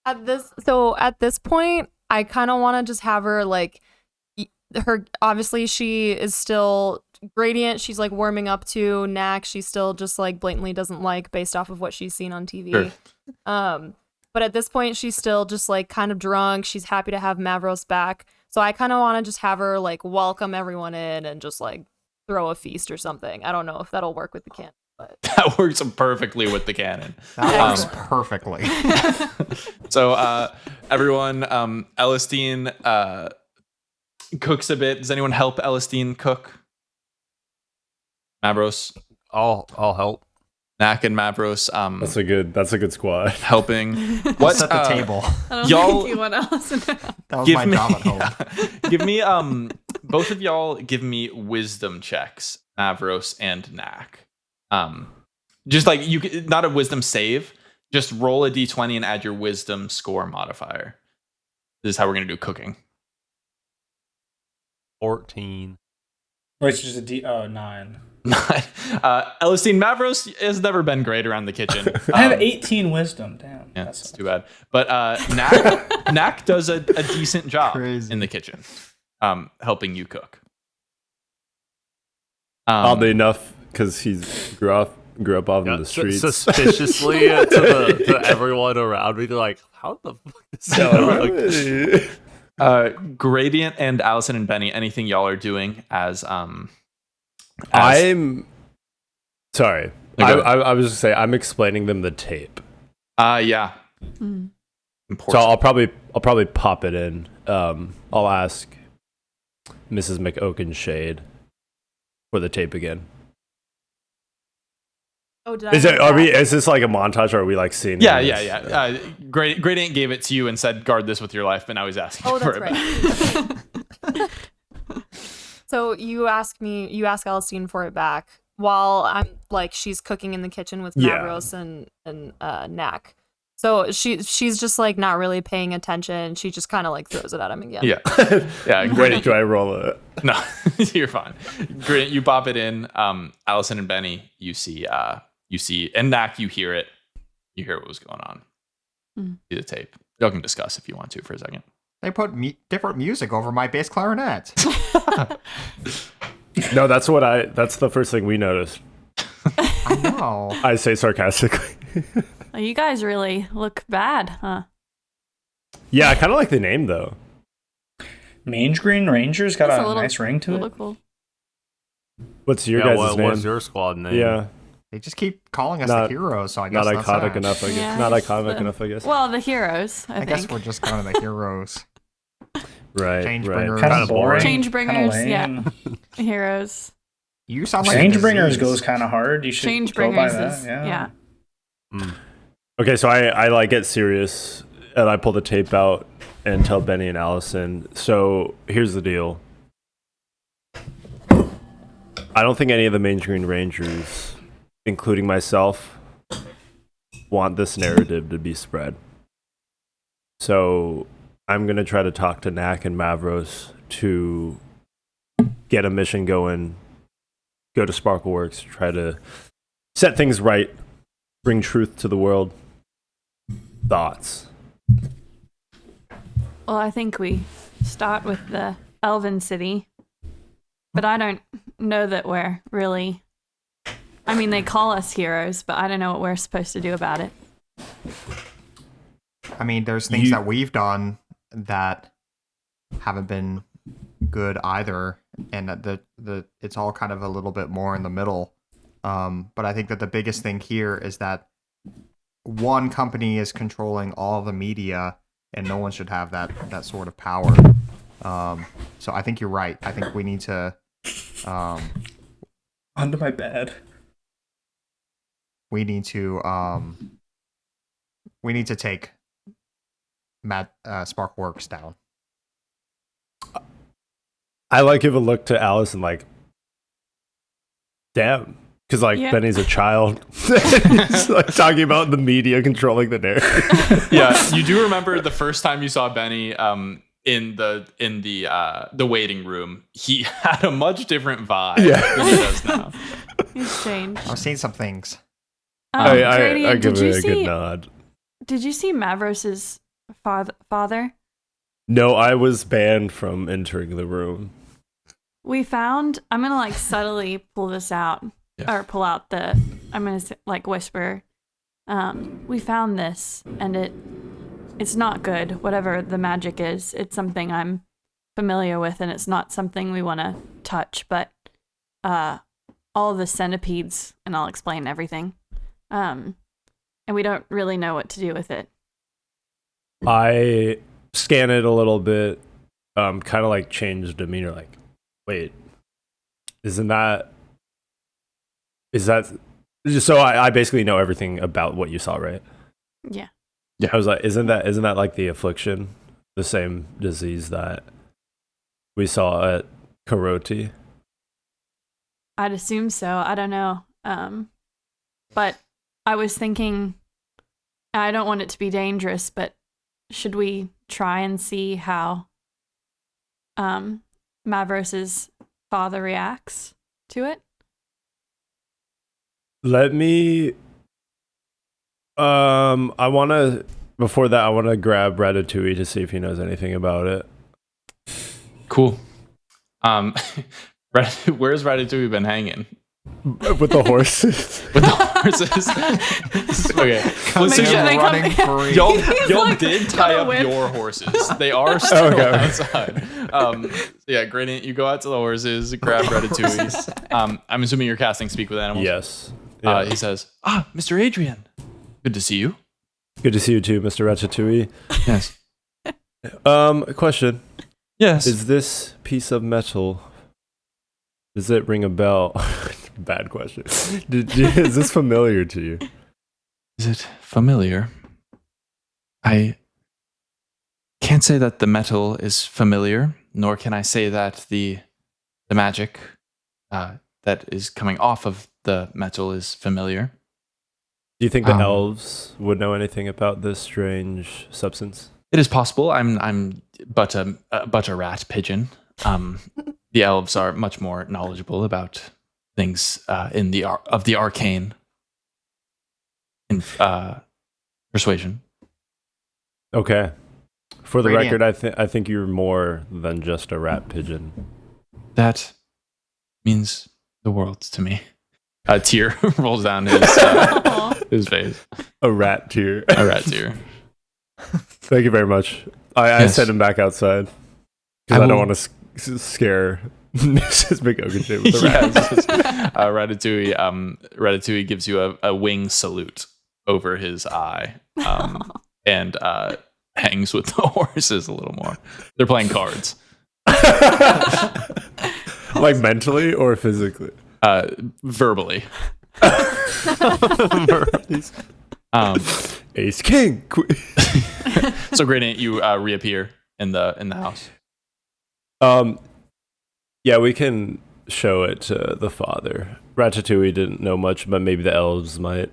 At this point, I kind of want to just have her like her. Obviously, she is still Gradient. She's like warming up to Knack. She still just like blatantly doesn't like based off of what she's seen on TV. Sure. But at this point, she's still just like kind of drunk. She's happy to have Mavros back. So I kind of want to just have her like welcome everyone in and just like throw a feast or something. I don't know if that'll work with the cannon, but That works perfectly with the cannon. That works perfectly. So everyone, Elistine cooks a bit. Does anyone help Elistine cook? Mavros, I'll help. Knack, and Mavros. That's a good squad. Helping. What's at the table? I don't Y'all- think you want Allison to help. That was Give my me- job at home. Give me both of y'all give me wisdom checks, Mavros and Knack. Just like not a wisdom save, just roll a d20 and add your wisdom score modifier. This is how we're gonna do cooking. 14. Wait, it's just a 9. Elistine, Mavros has never been great around the kitchen. I have 18 wisdom. Damn. Yeah, That's that's too bad. But Knack does a decent job Crazy. in the kitchen, helping you cook. Oddly enough, because he grew up off in the streets. Suspiciously to everyone around me, they're like, how the fuck is that? Like, Gradient and Allison and Benny, anything y'all are doing as I'm sorry. Okay. I was just say I'm explaining them the tape. yeah. Mm. So I'll probably pop it in. I'll ask Mrs. McOakenshade for the tape again. oh, did I? Is miss it? that? Is this like a montage, or are we like seeing? Yeah. this? Gradient gave it to you and said, "Guard this with your life," but now he's asking Oh, for that's it right. back. So you ask Elistine for it back while I'm like she's cooking in the kitchen with Yeah. Mavros and Knack. So she's just like not really paying attention. She just kind of like throws it at him again. Yeah, yeah. Great. Gradient, Do I roll it? no, you're fine. Gradient, you pop it in. Allison and Benny, you see, and Knack, you hear it. You hear what was going on. Mm. See the tape. Y'all can discuss if you want to for a second. They put different music over my bass clarinet. No, that's the first thing we noticed. I know. I say sarcastically. Well, you guys really look bad, huh? Yeah, I kind of like the name though. Mange Green Ranger's got That's a, a little- nice ring to Little it. cool. What's your yeah, guys' name? what's your squad name? Yeah, They just keep calling us Not- the heroes, so I guess not that's iconic that. enough. I guess Yeah, not I guess iconic the- enough. I guess. Well, the heroes, I I guess think. we're just calling the heroes. Right. Change Right. bringers. Kind Kinda of boring. Change kinda bringers, lame. yeah. Heroes. You sound like Change a Bringers disease. goes kind of hard. You should Change go by bringers that. is, Yeah. yeah. Mm. Okay, so I like get serious and I pull the tape out and tell Benny and Allison. So here's the deal. I don't think any of the Mange Green Rangers, including myself, want this narrative to be spread. So I'm gonna try to talk to Knack and Mavros to get a mission going, go to Sparkleworks, try to set things right, bring truth to the world. Thoughts? Well, I think we start with the Elven City, but I don't know that we're really. I mean, they call us heroes, but I don't know what we're supposed to do about it. I mean, there's things You- that we've done that haven't been good either, and that the it's all kind of a little bit more in the middle. But I think that the biggest thing here is that one company is controlling all the media, and no one should have that sort of power. So I think you're right. I think we need to Under my bed. we need to take Sparkworks down. I like give a look to Allison like, damn, because like Yeah. Benny's a child, He's, like talking about the media controlling the narrative. Yeah, you do remember the first time you saw Benny in the waiting room. He had a much different vibe than he does now. He's changed. I've seen some things. I Gradient, give did you it a good see? nod. Did you see Mavros's father? No, I was banned from entering the room. We found. I'm gonna like subtly pull this out, Yeah. or pull out the. I'm gonna like whisper. We found this, and it's not good. Whatever the magic is, it's something I'm familiar with, and it's not something we want to touch, but all the centipedes, and I'll explain everything. And we don't really know what to do with it. I scan it a little bit, kind of like change demeanor, like, wait, is that so I basically know everything about what you saw, right? Yeah. I was like, isn't that like the affliction, the same disease that we saw at Karoti? I'd assume so. I don't know. But I was thinking, I don't want it to be dangerous, but should we try and see how Mavros's father reacts to it? Let me. Before that, I want to grab Ratatouille to see if he knows anything about it. Cool. Where's Ratatouille been hanging? With the horses. With the horses. Okay. Well, so Make sure they come- running free. y'all like, did tie got a up whip. your horses. They are still Okay. outside. Yeah, Gradient, you go out to the horses, grab Ratatouille. I'm assuming you're casting Speak with Animals. Yes. Yeah. He says, Mr. Adrian, good to see you. Good to see you too, Mr. Ratatouille. Yes. Question. Yes. Is this piece of metal, does it ring a bell? Bad question. Is this familiar to you? Is it familiar? I can't say that the metal is familiar, nor can I say that the magic that is coming off of the metal is familiar. Do you think the elves would know anything about this strange substance? It is possible. I'm but a rat pigeon. The elves are much more knowledgeable about things in the arcane and persuasion. Okay. For the Radiant. record, I think you're more than just a rat pigeon. That means the world to me. A tear rolls down his face. A rat tear. A rat tear. Thank you very much. I Yes. sent him back outside because I don't want to scare Mrs. McOakenshade with the rat. Ratatouille gives you a wing salute over his eye, and hangs with the horses a little more. They're playing cards. Like mentally or physically? Verbally. Ace King. So Gradient, you reappear in the house. Yeah, we can show it to the father. Ratatouille didn't know much, but maybe the elves might.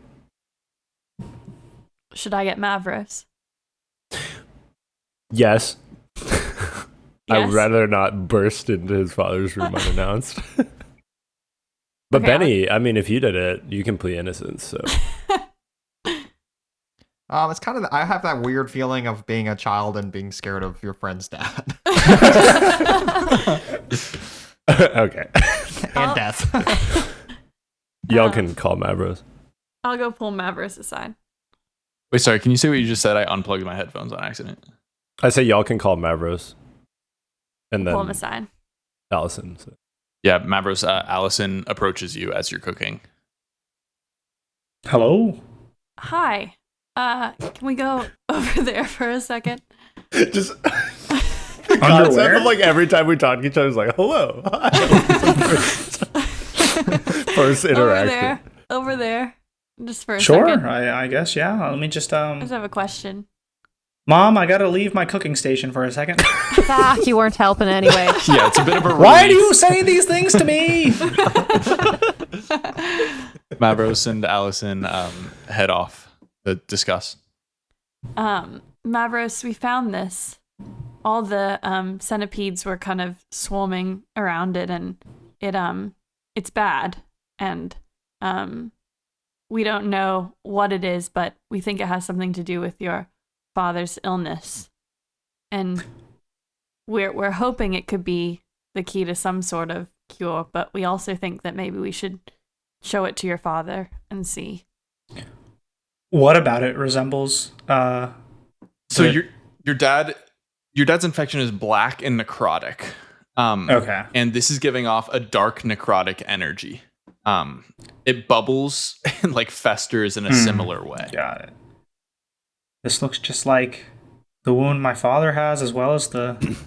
Should I get Mavros? Yes. I would Yes? rather not burst into his father's room unannounced. But Okay, Benny, I mean, if you did it, you can plead innocence. So It's kind of I have that weird feeling of being a child and being scared of your friend's dad okay, and death. y'all can call Mavros. I'll go pull Mavros aside. Wait, sorry. Can you say what you just said? I unplugged my headphones on accident. I say y'all can call Mavros, and Pull him then aside. Allison. So. Yeah, Mavros. Allison approaches you as you're cooking. Hello? Hi. Can we go over there for a second? Just the concept Underwear? of like every time we talk to each other is like, hello. Hi. First interaction. Over there. Just for a Sure, second. I guess, yeah. Let me just, I just have a question. Mom, I gotta leave my cooking station for a second. You weren't helping anyway. Yeah, it's a bit of a Why do relief. you say these things to me? Mavros and Allison head off to discuss. Mavros, we found this. All the centipedes were kind of swarming around it, and it's bad. And we don't know what it is, but we think it has something to do with your father's illness. And we're hoping it could be the key to some sort of cure, but we also think that maybe we should show it to your father and see. What about it resembles So the- your dad Your dad's infection is black and necrotic. Okay. And this is giving off a dark necrotic energy. It bubbles and like festers in a similar way. Got it. This looks just like the wound my father has, as well as the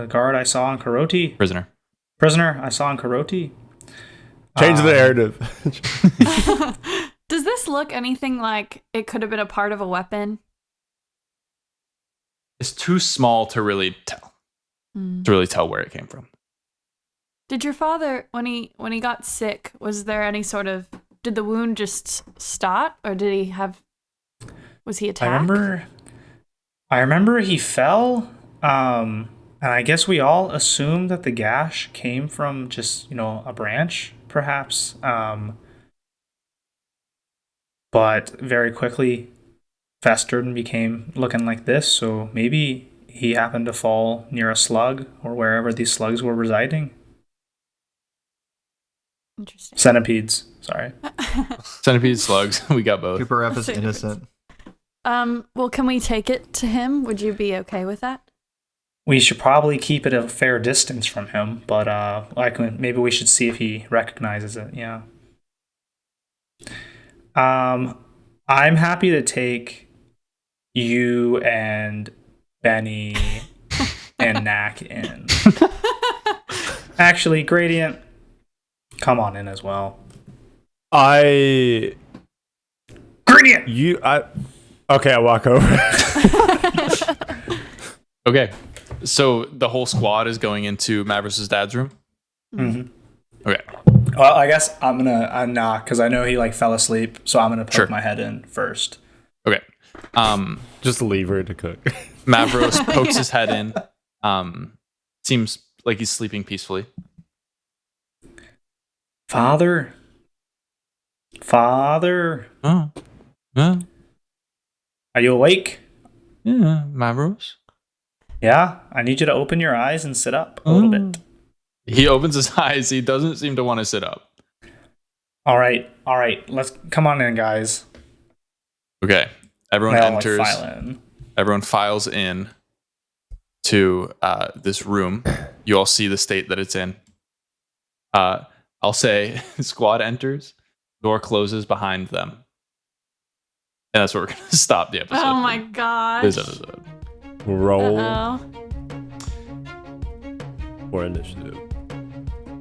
guard I saw in Karoti. Prisoner I saw in Karoti. Change the narrative. Does this look anything like it could have been a part of a weapon? It's too small to really tell. To really tell where it came from. Did your father, when he got sick, was there any sort of, did the wound just stop, or was he attacked? I remember he fell, and I guess we all assumed that the gash came from just, a branch, perhaps. But very quickly festered and became looking like this, so maybe he happened to fall near a slug or wherever these slugs were residing. Interesting. Centipedes, sorry. Centipede, slugs, we got both. Cooper F is innocent. Well, can we take it to him? Would you be okay with that? We should probably keep it a fair distance from him, but maybe we should see if he recognizes it. Yeah. I'm happy to take you and Benny and Knack in. Actually, Gradient, come on in as well. Gradient. Okay, I walk over. Okay, so the whole squad is going into Mavros' dad's room? Mm-hmm. Okay. Well, I guess I'm not, because I know he fell asleep, so I'm gonna poke my head in first. Okay. Just leave her to cook. Mavros pokes his head in. Seems like he's sleeping peacefully. Father. Oh. Yeah. Are you awake? Yeah, Mavros. Yeah, I need you to open your eyes and sit up a little bit. He opens his eyes. He doesn't seem to want to sit up. All right. Let's come on in, guys. Okay. Everyone enters. File in. Everyone files in to this room. You all see the state that it's in. I'll say squad enters, door closes behind them. And that's where we're going to stop the episode. Oh my gosh. This episode. Roll Uh-oh. for initiative.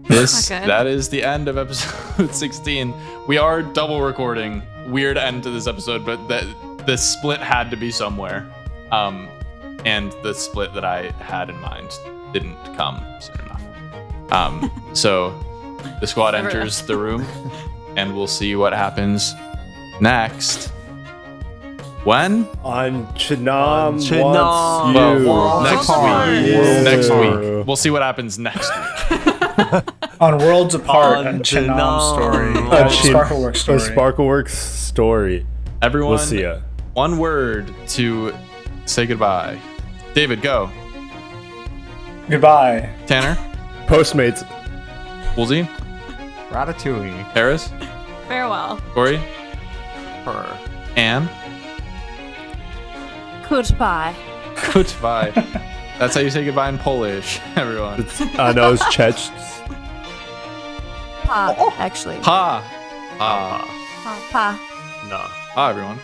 That is the end of episode 16. We are double recording. Weird end to this episode, but the split had to be somewhere. And the split that I had in mind didn't come soon enough. So the squad enters the room, and we'll see what happens next. When? On Chinam Next week. Next week. We'll see what happens next week. On Worlds Apart, On a Chinam story. A Sparkleworks story. A Sparkleworks story. Everyone, We'll see ya. One word to say goodbye. David, go. Goodbye. Tanner, Postmates. Woolsey, Ratatouille. Harris, Farewell. Corey, Her. Anne. Goodbye. Goodbye. That's how you say goodbye in Polish, everyone. I know it's Czech. Pa, actually. Pa. Pa. Ha, everyone.